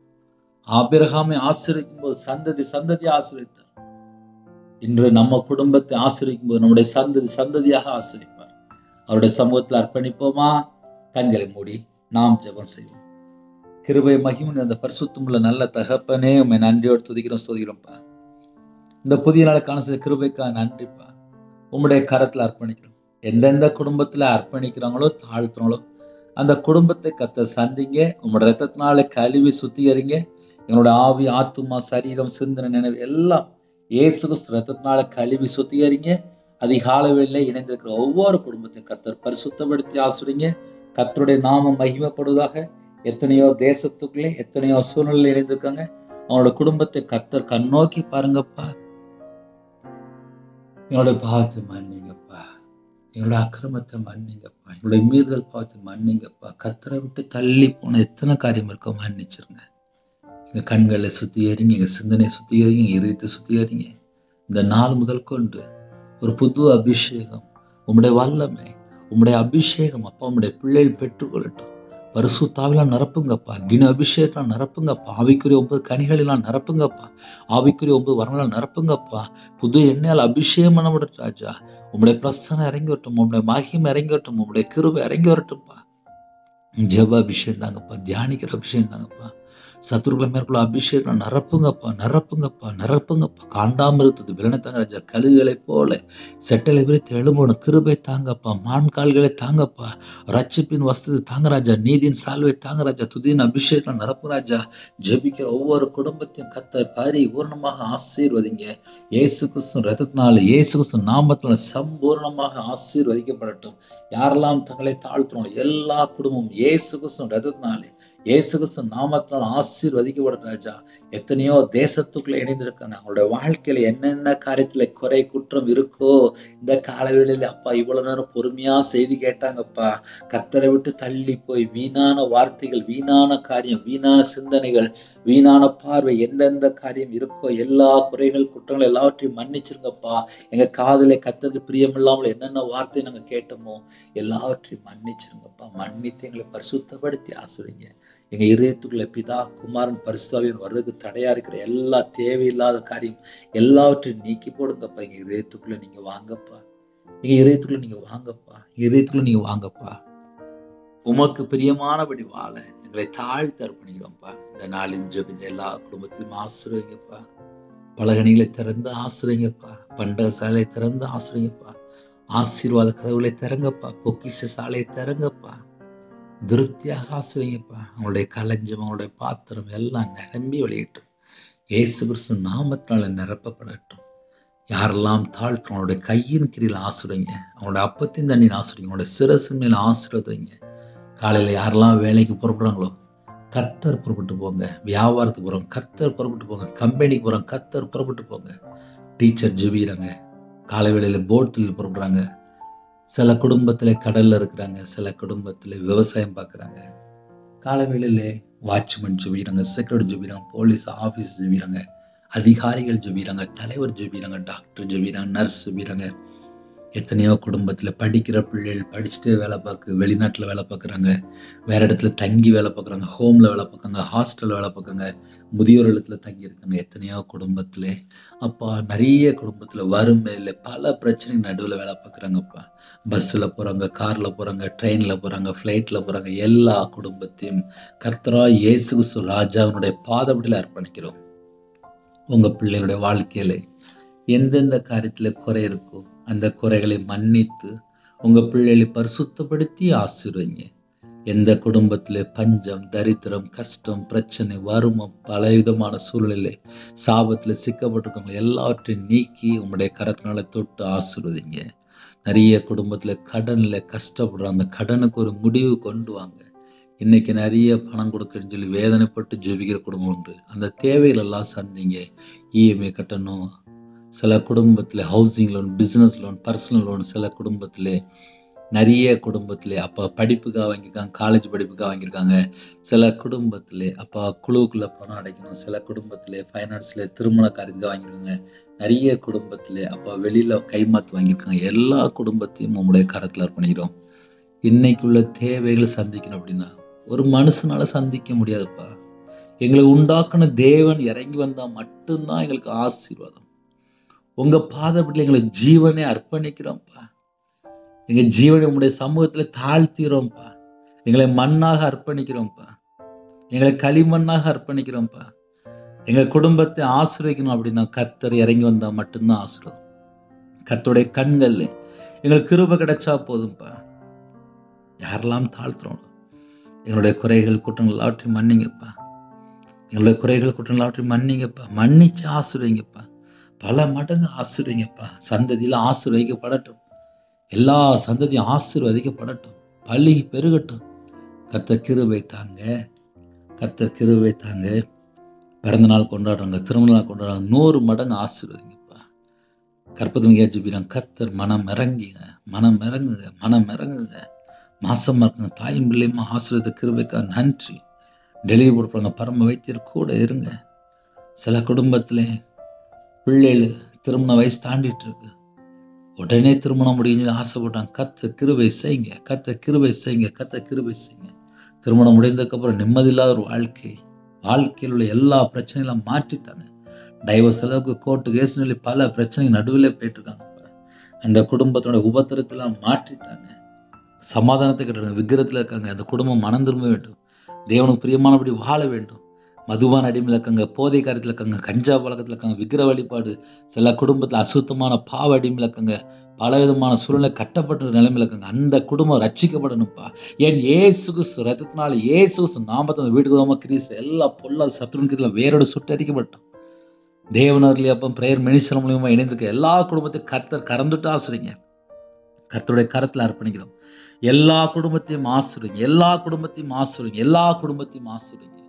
ஆபிரகாமை ஆசீர்வதிக்கும் போது சந்ததி சந்ததியை ஆசீர்வதித்தார். இன்று நம்ம குடும்பத்தை ஆசீர்வதிக்கும் போது நம்முடைய சந்ததி சந்ததியாக ஆசீர்வதிப்பார். அவருடைய சமூகத்தில் அர்ப்பணிப்போமா? கண்களை மூடி நாம் ஜெபம் செய்வோம். கிருபை மகிமை அந்த பரிசுத்தமுள்ள நல்ல தகப்பனே, உம்மை நன்றியோடு துதிக்கிறோம், ஸ்தோத்திரிக்கிறோம்ப்பா. இந்த புதிய நாளுக்கான சில கிருபைக்காக நன்றிப்பா. உம்முடைய கரத்துல அர்ப்பணிக்கிறோம். எந்தெந்த குடும்பத்துல அர்ப்பணிக்கிறாங்களோ தாழ்த்துறாங்களோ அந்த குடும்பத்தை கர்த்தர் சந்திங்க. உம்முடைய ரத்தத்தினால கழுவி சுத்திகரிங்க. எங்களோட ஆவி, ஆத்துமா, சரீரம், சிந்தனை, நினைவு எல்லாம் இயேசு கிறிஸ்து ரத்தத்தினால கழுவி சுத்திகரிங்க. அதிகாலை வேளையில இணைந்திருக்கிற ஒவ்வொரு குடும்பத்தையும் கர்த்தர் பரிசுத்தப்படுத்தி ஆசீர்வதிங்க. கர்த்தருடைய நாமம் மகிமைப்படுவதாக. எத்தனையோ தேசத்துக்குள்ளே எத்தனையோ சூழ்நிலை இணைந்திருக்காங்க. அவங்களோட குடும்பத்தை கர்த்தர் கண்ணோக்கி பாருங்கப்பா. எங்களுடைய பாவத்தை மன்னிங்கப்பா, எங்களோட அக்கிரமத்தை மன்னிங்கப்பா, எங்களுடைய மீறுதல் பாவத்தை மன்னிங்கப்பா. கர்த்தரை விட்டு தள்ளி போன எத்தனை காரியம் இருக்கோ மன்னிச்சிருங்க. எங்க கண்களை சுத்திகரிங்க, எங்க சிந்தனையை சுத்திகரிங்க, எங்க இதயத்தை சுத்திகரிங்க. இந்த நாள் முதல் கொண்டு ஒரு புது அபிஷேகம், உம்முடைய வல்லமை, உம்முடைய அபிஷேகம் அப்பா உம்முடைய பிள்ளைகள் பெற்றுக்கொள்ளட்டும். பரிசுத்தாவிலாம் நிரப்புங்கப்பா, அக்னி அபிஷேகத்தால் நிரப்புங்கப்பா, ஆவிக்குரிய 9 கனிகளிலாம் நிரப்புங்கப்பா, ஆவிக்குரிய 9 வரங்களால் நிரப்புங்கப்பா. புது எண்ணெயால் அபிஷேகம் பண்ண முடியும் ராஜா. உம்முடைய பிரசனம் இறங்கி வரட்டும், உம்முடைய மகிமை இறங்கி வரட்டும், உம்முடைய கிருபை இறங்கி வரட்டும்ப்பா. ஜெப அபிஷேகம் தாங்கப்பா, தியானிக்கிற அபிஷேகம் தாங்கப்பா. சத்துருக்களை மேற்கொள்ள அபிஷேகம் நிரப்புங்கப்பா, நிரப்புங்கப்பா, நிரப்புங்கப்பா. காண்டாமிருத்தது விலனை தாங்க ராஜா. கழுகுகளை போல செட்டலை விரித்து எழும்பணும் கிருபை தாங்கப்பா. மான் கால்களை தாங்கப்பா. ரட்சிப்பின் வஸ்து தாங்க ராஜா. நீதியின் சால்வை தாங்க ராஜா. துதியின் அபிஷேகம் நிரப்பு ராஜா. ஜெபிக்கிற ஒவ்வொரு குடும்பத்தையும் கர்த்தர் பரிபூர்ணமாக ஆசீர்வதிங்க. இயேசு கிறிஸ்து ரத்தத்தினால, இயேசு கிறிஸ்து நாமத்தினால சம்பூர்ணமாக ஆசீர்வதிக்கப்படட்டும். யாரெல்லாம் தங்களை தாழ்த்துறாங்களோ எல்லா குடும்பமும் இயேசு கிறிஸ்து ரத்தத்தினாலே, இயேசு கிறிஸ்து நாமத்தினால் ஆசீர்வதிக்கப்படும் ராஜா. எத்தனையோ தேசத்துக்குள்ள இணைந்திருக்காங்க. அவங்களுடைய வாழ்க்கையில என்னென்ன காரியத்துல குறை குற்றம் இருக்கோ இந்த காலவேளையில அப்பா இவ்வளவு நேரம் பொறுமையா செய்தி கேட்டாங்கப்பா. கர்த்தரை விட்டு தள்ளி போய் வீணான வார்த்தைகள், வீணான காரியம், வீணான சிந்தனைகள், வீணான பார்வை, எந்தெந்த காரியம் இருக்கோ எல்லா குறைகள் குற்றங்கள் எல்லாவற்றையும் மன்னிச்சிருங்கப்பா. எங்க காதலை கர்த்தருக்கு பிரியமில்லாமல் என்னென்ன வார்த்தை நாங்க கேட்டோமோ எல்லாவற்றையும் மன்னிச்சிருங்கப்பா. மன்னித்து எங்களை பரிசுத்தப்படுத்தி ஆசிரியங்க. எங்க இதயத்துக்குள்ள பிதா, குமாரன், பரிசுத்தாவியானவர் வர்றதுக்கு தடையா இருக்கிற எல்லா தேவையில்லாத காரியம் எல்லாவற்றையும் நீக்கி போடுங்கப்பா. எங்க இதயத்துக்குள்ள நீங்க வாங்கப்பா, எங்க இதயத்துக்குள்ள நீங்க வாங்கப்பா, எங்க இதயத்துக்குள்ள நீங்க வாங்கப்பா. உமக்கு பிரியமானபடி வாழ எங்களை தாழ்த்தி அர்ப்பணிக்கிறோம்ப்பா. இந்த நாளின் ஜெபிச்ச எல்லா குடும்பத்திலும் ஆசீர்வதிங்கப்பா. பலகணிகளை திறந்து ஆசீர்வதிங்கப்பா. பண்டக சாலையை திறந்து ஆசீர்வதிங்கப்பா. ஆசீர்வாத கதவுகளை திறங்கப்பா. பொக்கிஷ சாலையை திறங்கப்பா. திருப்தியாக ஆசீர்வதிங்கப்பா. அவங்களுடைய களஞ்சம், அவங்களுடைய பாத்திரம் எல்லாம் நிரம்பி வெளியிட்டும். இயேசு கிறிஸ்து நாமத்தினால நிரப்பப்படட்டும். யாரெல்லாம் தாழ்த்தும் அவங்களுடைய கையின் கீழில் ஆசீர்வதிங்க. அவங்களோட அப்பத்தின் தண்ணியின் ஆசீர்வதிங்க. அவங்களுடைய சிரசு மேல ஆசீர்வதிங்க. காலையில யாரெல்லாம் வேலைக்கு புறப்படுறாங்களோ கர்த்தர் புறப்பட்டு போங்க. வியாபாரத்துக்கு போறோம் கர்த்தர் புறப்பட்டு போங்க. கம்பெனிக்கு போறோம் கர்த்தர் புறப்பட்டு போங்க. டீச்சர் ஜெபிக்கிறாங்க. காலை வேளையில போட்டில் புறப்படுறாங்க. சில குடும்பத்துல கடல்ல இருக்கிறாங்க. சில குடும்பத்துல விவசாயம் பார்க்குறாங்க. காலை வேளையில வாட்ச்மேன் ஜெபிக்கிறாங்க, செக்யூரிட்டி ஜெபிக்கிறாங்க, போலீஸ் ஆஃபீஸ் ஜெபிக்கிறாங்க, அதிகாரிகள் ஜெபிக்கிறாங்க, தலைவர் ஜெபிக்கிறாங்க, டாக்டர் ஜெபிக்கிறாங்க, நர்ஸ் ஜெபிக்கிறாங்க. எத்தனையோ குடும்பத்துல படிக்கிற பிள்ளைகள் படிச்சுட்டே வேலை பார்க்கு, வெளிநாட்டுல வேலை பார்க்குறாங்க, வேற இடத்துல தங்கி வேலை பார்க்குறாங்க, ஹோம்ல வேலை பார்க்குறாங்க, ஹாஸ்டல்ல வேலை பார்க்குறாங்க, முதியோர் இல்லத்துல தங்கி இருக்காங்க. எத்தனையோ குடும்பத்துல அப்பா, நிறைய குடும்பத்துல வறுமையில பல பிரச்சனை நடுவில் வேலை பார்க்குறாங்கப்பா. பஸ்ஸில் போறாங்க, கார்ல போறாங்க, ட்ரெயின்ல போறாங்க, ஃப்ளைட்ல போறாங்க. எல்லா குடும்பத்தையும் கர்த்தராகிய இயேசு கிறிஸ்து ராஜாவினுடைய பாதப்படியில் அர்ப்பணிக்கிறோம். உங்க பிள்ளைகளுடைய வாழ்க்கையில எந்தெந்த காரியத்துல குறை இருக்கோ அந்த குறைகளை மன்னித்து உங்க பிள்ளைகளை பரிசுத்தப்படுத்தி ஆசீர்வதிங்க. எந்த குடும்பத்திலே பஞ்சம், தரித்திரம், கஷ்டம், பிரச்சனை, வறுமம், பலவிதமான சூழ்நிலை சாபத்துல சிக்கப்பட்டிருக்கவங்க எல்லாவற்றையும் நீக்கி உங்களுடைய கரத்தினால தொட்டு ஆசீர்வதிங்க. நிறைய குடும்பத்துல கடன்ல கஷ்டப்படுற அந்த கடனுக்கு ஒரு முடிவு கொண்டு வாங்க. இன்னைக்கு நிறைய பணம் கொடுக்குன்னு சொல்லி வேதனைப்பட்டு ஜெபிக்கிற குடும்பம் உண்டு. அந்த தேவைகள் எல்லாம் சந்திங்க. இஎம்ஐ கட்டணும். சில குடும்பத்தில் housing loan, business loan, personal loan, சில குடும்பத்தில் நிறைய குடும்பத்தில் அப்பா படிப்புக்காக வாங்கியிருக்காங்க, காலேஜ் படிப்புக்காக வாங்கியிருக்காங்க. சில குடும்பத்தில் அப்பா குழுவுக்குள்ளே பணம் அடைக்கணும். சில குடும்பத்தில் ஃபைனான்ஸில் திருமண காரியத்துக்காக வாங்கியிருக்காங்க. நிறைய குடும்பத்தில் அப்பா வெளியில் கைமாத்து வாங்கியிருக்காங்க. எல்லா குடும்பத்தையும் நம்முடைய கரத்தில் அர்ப்பணிக்கிறோம். இன்னைக்குள்ள தேவைகள் சந்திக்கணும் அப்படின்னா ஒரு மனுஷனால சந்திக்க முடியாதுப்பா. எங்களை உண்டாக்குன தேவன் இறங்கி வந்தா மட்டும்தான் எங்களுக்கு ஆசீர்வாதம். உங்க பாதப்படியில் எங்களை ஜீவனை அர்ப்பணிக்கிறோம்ப்பா. எங்க ஜீவனை உங்களுடைய சமூகத்துல தாழ்த்திக்கிறோம்ப்பா. எங்களை மண்ணாக அர்ப்பணிக்கிறோம்ப்பா. எங்களை களிமண்ணாக அர்ப்பணிக்கிறோம்ப்பா. எங்க குடும்பத்தை ஆசீர்வதிக்கணும் அப்படின்னா கர்த்தர் இறங்கி வந்தா மட்டும்தான் ஆசீர்வாதம். கர்த்தருடைய கண்கள்ல எங்களுக்கு கிருபை கிடைச்சா போதும்ப்பா. யாரெல்லாம் தாழ்த்துறோம், எங்களுடைய குறைகள் குற்றங்கள் எல்லாவற்றையும் மன்னிங்கப்பா. எங்களுடைய குறைகள் குற்றங்கள் எல்லாவற்றையும் மன்னிங்கப்பா. மன்னிச்சு ஆசீர்வதிங்கப்பா. பல மடங்கு ஆசீர்வதிங்கப்பா. சந்ததியில் ஆசீர்வதிக்கப்படட்டும். எல்லா சந்ததியும் ஆசீர்வதிக்கப்படட்டும். பள்ளி பெருகட்டும். கர்த்தர் கிருபை தாங்க. கர்த்தர் கிருபை தாங்க. பிறந்த நாள் கொண்டாடுறாங்க, திருமண நாள் கொண்டாடுறாங்க, 100 மடங்கு ஆசீர்வதிங்கப்பா. கற்பத்தின் ஜெபிக்கிறாங்க. கர்த்தர் மனம் இறங்குங்க, மனம் இறங்குங்க, மனம் இறங்குங்க. மாசமா இருக்குங்க, தாயும் பிள்ளையுமா ஆசீர்வாத கிருபைக்கா நன்றி. டெலிவரி கொடுப்பாங்க, பரம வைத்தியர் கூட இருங்க. சில குடும்பத்தில் பிள்ளைகள் திருமண வயசு தாண்டிட்டு இருக்கு, உடனே திருமணம் முடிஞ்சு ஆசைப்பட்டாங்க. கர்த்தர் கிருபை செய்யுங்க, கர்த்தர் கிருபை செய்யுங்க, கர்த்தர் கிருபை செய்யுங்க. திருமணம் முடிந்ததுக்கப்புறம் நிம்மதி இல்லாத ஒரு வாழ்க்கையில் உள்ள எல்லா பிரச்சனைகளும் மாற்றித்தாங்க. டைவர்ஸ் அளவுக்கு கோர்ட்டு கேஸ் சொல்லி பல பிரச்சனை நடுவில் போயிட்டு இருக்காங்க. அந்த குடும்பத்தோட உபத்திரத்தெல்லாம் மாற்றித்தாங்க. சமாதானத்தை கட்டுறாங்க. விக்கிரத்தில் இருக்காங்க, அந்த குடும்பம் மனம் திரும்ப வேண்டும். தேவனுக்கு பிரியமானபடி வாழ வேண்டும். மதுபான அடிமையில் இருக்காங்க, போதை காரியத்தில் இருக்காங்க, கஞ்சா பழக்கத்தில் இருக்காங்க, விக்கிர வழிபாடு. சில குடும்பத்தில் அசுத்தமான பாவ அடிமையில் இருக்காங்க, பலவிதமான சூழ்நிலை கட்டப்பட்ட நிலைமையில் இருக்காங்க. அந்த குடும்பம் ரட்சிக்கப்படணும்ப்பா. ஏன் இயேசு கிறிஸ்து ரத்தத்தினால, இயேசு கிறிஸ்து நாமத்தை அந்த வீட்டுக்கு உதவ கிறிஸ்து எல்லா பொல்லாத சத்துருக்கிற வேரோடு சுட்டரிக்கப்பட்டோம். தேவனர்லி அப்போ பிரேயர் மினிஸ்டர் மூலியமா இணைந்திருக்க எல்லா குடும்பத்தையும் கர்த்தர் கறந்துட்டு ஆசிரிங்க. கர்த்தருடைய கரத்தில் அர்ப்பணிக்கிறோம். எல்லா குடும்பத்தையும் ஆசீர்வதிங்க, எல்லா குடும்பத்தையும் ஆசீர்வதிங்க, எல்லா குடும்பத்தையும் ஆசீர்வதிங்க.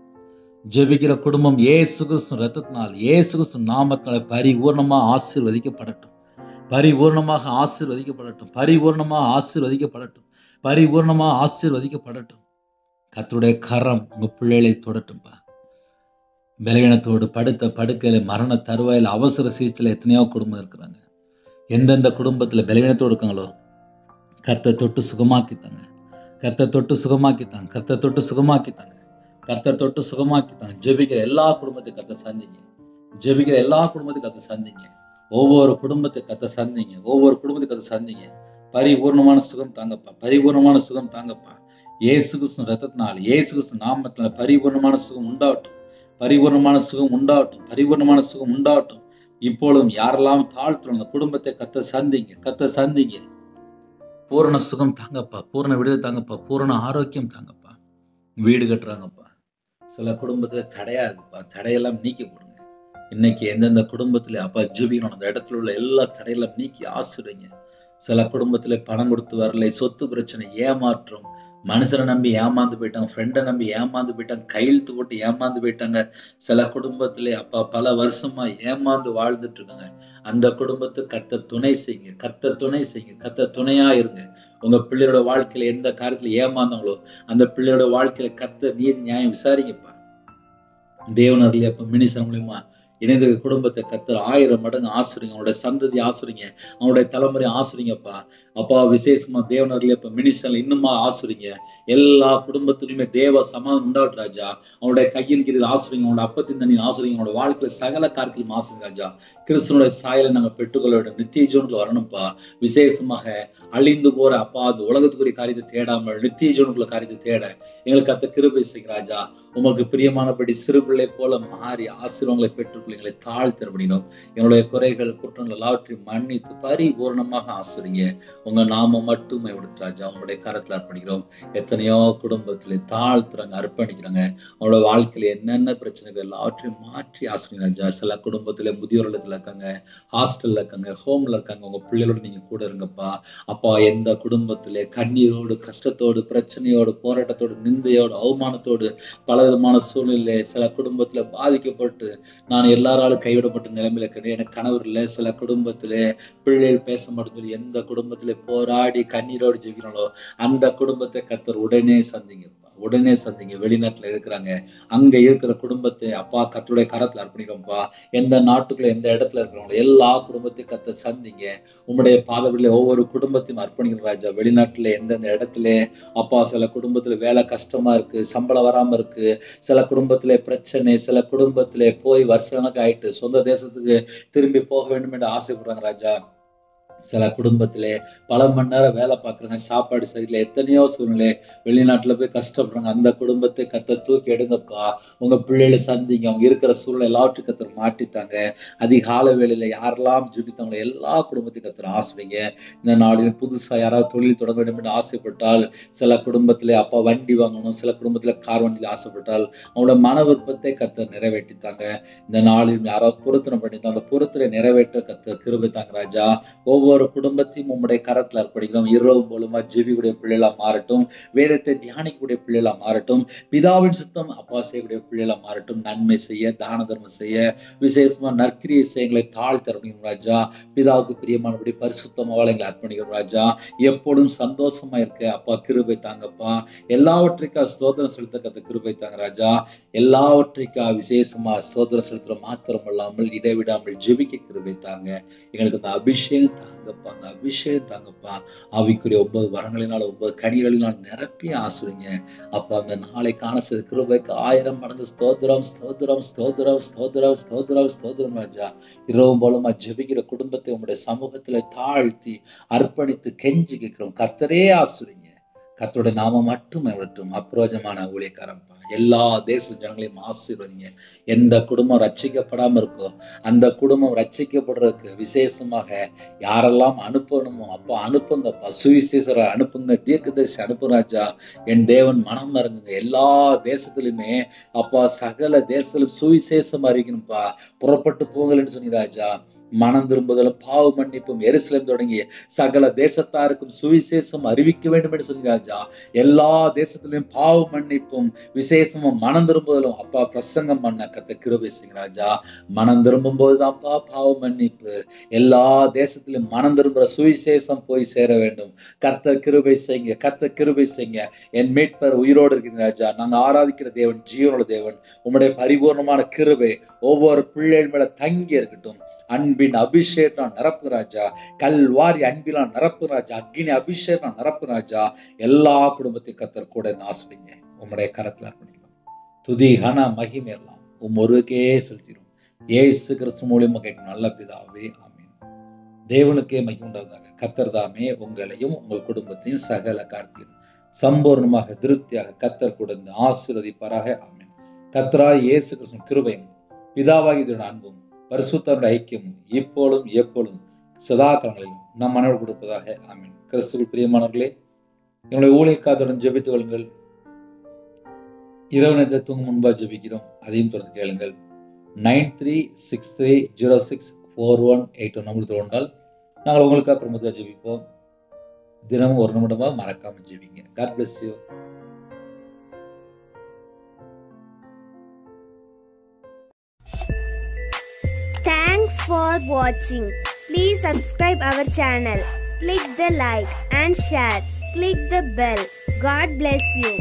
ஜெபிக்கிற குடும்பம் இயேசு கிறிஸ்து ரத்தத்தினால், இயேசு கிறிஸ்து நாமத்தினால பரிபூர்ணமாக ஆசீர்வதிக்கப்படட்டும். பரிபூர்ணமாக ஆசீர்வதிக்கப்படட்டும். பரிபூர்ணமாக ஆசீர்வதிக்கப்படட்டும். பரிபூர்ணமாக ஆசீர்வதிக்கப்படட்டும். கர்த்தருடைய கரம் உங்க பிள்ளைகளை தொடட்டும்பா. பலவீனத்தோடு படுத்த படுக்கையில மரண தருவாயில் அவசர சிகிச்சையில் எத்தனையோ குடும்பம் இருக்கிறாங்க. எந்தெந்த குடும்பத்தில் பலவீனத்தோடு இருக்காங்களோ கர்த்தர் தொட்டு சுகமாக்கித்தாங்க. கர்த்தர் தொட்டு சுகமாக்கித்தாங்க. கர்த்தர் தொட்டு சுகமாக்கித்தாங்க. கர்த்தர் தொட்டு சுகமாக்கித்தாங்க. ஜெபிக்கிற எல்லா குடும்பத்தையும் கர்த்தர் சந்திங்க. ஜெபிக்கிற எல்லா குடும்பத்தையும் கர்த்தர் சந்திங்க. ஒவ்வொரு குடும்பத்தை கர்த்தர் சந்திங்க. ஒவ்வொரு குடும்பத்தை கர்த்தர் சந்திங்க. பரிபூர்ணமான சுகம் தாங்கப்பா. பரிபூர்ணமான சுகம் தாங்கப்பா. இயேசு கிறிஸ்து ரத்தத்தினால், இயேசு கிறிஸ்து நாமத்தினால பரிபூர்ணமான சுகம் உண்டாகட்டும். பரிபூர்ணமான சுகம் உண்டாகட்டும். பரிபூர்ணமான சுகம் உண்டாகட்டும். இப்பொழுதும் யாரெல்லாம் தாழ்த்துறோம் அந்த குடும்பத்தை கர்த்தர் சந்திங்க. கர்த்தர் சந்திங்க. பூரண சுகம் தாங்கப்பா. பூரண விடுதலை தாங்கப்பா. பூரண ஆரோக்கியம் தாங்கப்பா. வீடு கட்டுறாங்கப்பா. சில குடும்பத்துல தடையா இருக்குப்பா. தடையெல்லாம் நீக்கி போடுங்க. இன்னைக்கு எந்தெந்த குடும்பத்துல அப்பா ஜெபிக்கணும், அந்த இடத்துல உள்ள எல்லா தடையெல்லாம் நீக்கி ஆசிரியங்க. சில குடும்பத்துல பணம் கொடுத்து வரலை, சொத்து பிரச்சனை, ஏமாற்றம், மனுஷனை நம்பி ஏமாந்து போயிட்டாங்க, ஃப்ரெண்டை நம்பி ஏமாந்து போயிட்டாங்க, கையெழுத்து போட்டு ஏமாந்து போயிட்டாங்க. சில குடும்பத்திலே அப்பா பல வருஷமா ஏமாந்து வாழ்ந்துட்டு இருக்காங்க. அந்த குடும்பத்துக்கு கர்த்தர் துணை செய்யுங்க. கர்த்தர் துணை செய்யுங்க. கர்த்தர் துணையா இருங்க. உங்க பிள்ளையோட வாழ்க்கையில எந்த காரியத்துல ஏமாந்தாங்களோ அந்த பிள்ளையோட வாழ்க்கையில கர்த்தர் நீதி நியாயம் விசாரிங்கப்பா. தேவனர்லி அப்ப மினிஸ்டர் மூலியமா இணைந்த குடும்பத்தை கர்த்தர் 1000 மடங்கு ஆசிரிங்க. அவனுடைய சந்ததி ஆசிரிங்க. அவனுடைய தலைமுறை ஆசிரிங்கப்பா. அப்பா விசேஷமா தேவனர்லி அப்ப மினிஸ்டர்ல இன்னுமா ஆசிரிங்க. எல்லா குடும்பத்திலுமே தேவ சமாதானம் உண்டாகட்டும் ராஜா. அவனுடைய கையின் கீழ் ஆசிரிங்க. அவனோட அப்பத்தின் தண்ணி ஆசிரிங்க. அவனோட வாழ்க்கையில சகல காரியத்திலும் ஆசிரிங்க ராஜா. கிறிஸ்துவனுடைய சாயலை நாங்க பெற்றுக்கொள்ள வேண்டும். நித்திய ஜீவனுக்குள்ள வரணும்ப்பா. விசேஷமாக அழிந்து போற அப்பா அந்த உலகத்துக்குரிய காரியத்தை தேடாமல் நித்திய ஜீவனுக்குள்ள காரியத்தை தேட எங்களுக்கு அந்த கிருபை செய்யுங்க ராஜா. உமக்கு பிரியமானபடி சிறு பிள்ளை போல மாறி ஆசீர்வாதங்களை பெற்றுக்கொள்ள நாமத்தில் எங்களை தாழ்த்த பண்ணினோம். என்னுடைய குறைகள் குற்றங்கள் எல்லாவற்றையும் மன்னித்து பரிபூர்ணமாக ஆசிரிங்க. உங்க நாமம் மட்டும் மேம்படுத்து ராஜா. உங்களுடைய கரத்துல அர்ப்பணிக்கிறோம். எத்தனையோ குடும்பத்திலே தாழ்த்துறாங்க, அர்ப்பணிக்கிறாங்க. அவங்களோட வாழ்க்கையில என்னென்ன பிரச்சனைகள் எல்லாவற்றையும் மாற்றி ஆசிரிங்க ராஜா. சில குடும்பத்திலே முதியோர் இல்லத்துல இருக்காங்க, ஹாஸ்டல்ல இருக்காங்க, ஹோம்ல இருக்காங்க. உங்க பிள்ளைகளோட நீங்க கூட இருங்கப்பா. அப்பா, எந்த குடும்பத்திலே கண்ணீரோடு, கஷ்டத்தோடு, பிரச்சனையோடு, போராட்டத்தோடு, நிந்தையோடு, அவமானத்தோடு, பல விதமான சூழ்நிலை சில குடும்பத்துல பாதிக்கப்பட்டு நான் எல்லாராலும் கைவிடப்பட்ட நிலைமையில இருக்கிறேன். எனக்கு கணவர் இல்லை. சில குடும்பத்திலே பிள்ளைகள் பேச மாட்டேங்குது. எந்த குடும்பத்திலே போராடி கண்ணீரோடு ஜெயிக்கிறாங்களோ அந்த குடும்பத்தை கர்த்தர் உடனே சந்திங்கப்பா, உடனே சந்திங்க. வெளிநாட்டுல இருக்கிறாங்க, அங்க இருக்கிற குடும்பத்தை அப்பா கர்த்தருடைய கரத்துல அர்ப்பணிக்கிறோம்ப்பா. எந்த நாட்டுக்குள்ள எந்த இடத்துல இருக்கிறவங்களோ எல்லா குடும்பத்தையும் கர்த்தர் சந்திங்க. உம்முடைய பாதவிலே ஒவ்வொரு குடும்பத்தையும் அர்ப்பணிக்கிறோம் ராஜா. வெளிநாட்டுல எந்தெந்த இடத்துல அப்பா சில குடும்பத்துல வேலை கஷ்டமா இருக்கு, சம்பளம் வராம இருக்கு, சில குடும்பத்திலே பிரச்சனை, சில குடும்பத்திலே போய் வருஷக்கணக்கு ஆயிட்டு சொந்த தேசத்துக்கு திரும்பி போக வேண்டும் என்று ஆசைப்படுறாங்க ராஜா. சில குடும்பத்திலே பல மணி நேரம் வேலை பார்க்குறாங்க, சாப்பாடு சரியில்லை, எத்தனையோ சூழ்நிலை வெளிநாட்டுல போய் கஷ்டப்படுறாங்க. அந்த குடும்பத்தை கர்த்தர் தூக்கி எடுங்கப்பா. உங்க பிள்ளைகளை சந்திங்க. அவங்க இருக்கிற சூழ்நிலை எல்லாவற்றையும் கர்த்தர் மாற்றித்தாங்க. அதிகால வேளையில யாரெல்லாம் ஜெபித்தாங்களோ எல்லா குடும்பத்தையும் கர்த்தர் ஆசிரியங்க. இந்த நாளில் புதுசா யாராவது தொழில் தொடங்க வேண்டும் என்று ஆசைப்பட்டால், சில குடும்பத்திலே அப்பா வண்டி வாங்கணும், சில குடும்பத்திலே கார் வண்டியில் ஆசைப்பட்டால் அவங்களோட மன விருப்பத்தை கர்த்தர் நிறைவேற்றித்தாங்க. இந்த நாளில் யாராவது பொருத்தனை பண்ணித்தான் அந்த பொருத்தனை நிறைவேற்ற கர்த்தர் கிருபை தாங்க ராஜா. ஒவ்வொரு குடும்பத்தையும் உம்முடைய கரத்துல அர்ப்பணிக்கிறோம். இரவு மூலமா ஜெபிக்கூடிய பிள்ளைகளா மாறட்டும், வேதத்தை தியானிக்கக்கூடிய பிள்ளைகளா மாறட்டும், பிதாவின் சுத்தம் அப்பா செய்யக்கூடிய பிள்ளைகளா மாறட்டும். நன்மை செய்ய, தான தர்மம் செய்ய, விசேஷமா நற்கிரியை செய்ய எங்களை தாழ்த்த அர்ப்பணிக்கிறோம் ராஜா. பிதாவுக்கு பிரியமானபடி பரிசுத்தமாக எங்களை அர்ப்பணிக்கிறோம் ராஜா. எப்பொழுதும் சந்தோஷமா இருக்க அப்பா கிருபை தாங்கப்பா. எல்லாவற்றைக்கா ஸ்தோத்திரம் செலுத்த கத்த கிருபை தாங்க ராஜா. எல்லாவற்றைக்கா விசேஷமா ஸ்தோத்திரம் செலுத்துற மாத்திரம் அல்லாமல் இடைவிடாமல் ஜெபிக்க கிருபை தாங்க. எங்களுக்கு அந்த அபிஷேகம் தாங்கப்பா, அந்த அபிஷேகம் தாங்கப்பா. ஆவிக்குரிய 9 வரங்களினால் 9 கனிகளினால் நிரப்பி ஆசிரிங்க அப்பா. அந்த நாளை காண செய்த கிருபைக்கு 1000 மடங்கு ஸ்தோத்திரம், ஸ்தோத்திரம், ஸ்தோத்திரம், ஸ்தோத்திரம், ஸ்தோத்திரம், ஸ்தோத்திரம் ராஜா. இரவும் போலமா ஜெபிக்கிற குடும்பத்தை உங்களுடைய சமூகத்துல தாழ்த்தி அர்ப்பணித்து கெஞ்சி கேட்கிறோம். கர்த்தரே ஆசிரிங்க. கர்த்தருடைய நாமம் மட்டும் வரட்டும். அப்பிரோஜமான ஊழியக்காரப்பா, எல்லா தேச ஜனங்களையும் ஆசீர்வதிங்க. எந்த குடும்பம் ரட்சிக்கப்படாம இருக்கோ அந்த குடும்பம் ரட்சிக்கப்படுறதுக்கு விசேஷமாக யாரெல்லாம் அனுப்பணுமோ அப்பா அனுப்புங்கப்பா. சுவிசேஷரை அனுப்புங்க, தீர்க்கதரிசி அனுப்புராஜா. என் தேவன் மனம் இறங்குங்க. எல்லா தேசத்திலுமே அப்பா சகல தேசத்திலும் சுவிசேஷம் அறிவிக்கணும்ப்பா. புறப்பட்டு போங்கள்னு சொன்னீராஜா. மனம் திரும்புதலும் பாவ மன்னிப்பும் எருசலேம் தொடங்கிய சகல தேசத்தாருக்கும் சுவிசேஷம் அறிவிக்க வேண்டும் என்று சொன்னாஜா. எல்லா தேசத்திலும் பாவ மன்னிப்பும் விசேஷமும் மனம் திரும்புதலும் அப்பா பிரசங்கம் பண்ண கத்த கிருபை செய்யுங்கராஜா. மனம் திரும்பும் போதுதான்ப்பா பாவ மன்னிப்பு. எல்லா தேசத்திலும் மனம் திரும்புற சுவிசேஷம் போய் சேர வேண்டும். கத்த கிருபை செய்யுங்க, கத்த கிருபை செய்யுங்க. என் மீட்பர் உயிரோடு இருக்கிற ராஜா. நாங்க ஆராதிக்கிற தேவன் ஜீவனுள்ள தேவன். உம்முடைய பரிபூர்ணமான கிருபை ஒவ்வொரு பிள்ளைகள் மேல தங்கி இருக்கட்டும். அன்பின் அபிஷேகம் நிரப்பு ராஜா. கல்வாரி அன்பிலாம் நிரப்பு ராஜா. அக்னி அபிஷேகம் நிரப்பு ராஜா. எல்லா குடும்பத்தையும் கர்த்தர் கூட ஆசிரிங்க. உம்முடைய கரத்துல அர்ப்பணிக்கிறோம். துதி கன மகிமை எல்லாம் ஒருக்கே செலுத்திடும். இயேசு கிறிஸ்து மூலியமா கேட்கும் நல்ல பிதாவே, ஆமென். தேவனுக்கே மகிமை உண்டாவதாக. கர்த்தர் தாமே உங்களையும் உங்கள் குடும்பத்தையும் சகல காரியத்திலும் சம்பூர்ணமாக திருப்தியாக கர்த்தர் கொடுத்து ஆசீர்வதிப்பாராக, ஆமென். கர்த்தராகிய இயேசு கிறிஸ்துவின் கிருபையும் பிதாவாகிய அன்பும் பரிசுத்தருடைய ஐக்கியமும் இப்பொழுதும் எப்பொழுதும் சதா காலங்களிலும் நம் மனோடு கொடுப்பதாக, ஆமென். கிறிஸ்துவுக்குள் பிரியமானவர்களே, எங்களுடைய ஊழியக்காரத்துடன் ஜெபித்துக் கொள்ளுங்கள். இரவு நேரத்தை தூங்கும் முன்பா ஜெபிக்கிறோம், அதையும் தொடர்ந்து கேளுங்கள். 9363064181 நம்பர் தோன்றால் நாங்கள் உங்களுக்காக குடும்பத்தை ஜெபிப்போம். தினமும் 1 நிமிடமா மறக்காம ஜெபிங்க. God bless you. Thanks for watching. Please subscribe our channel. Click the like and share. Click the bell. God bless you.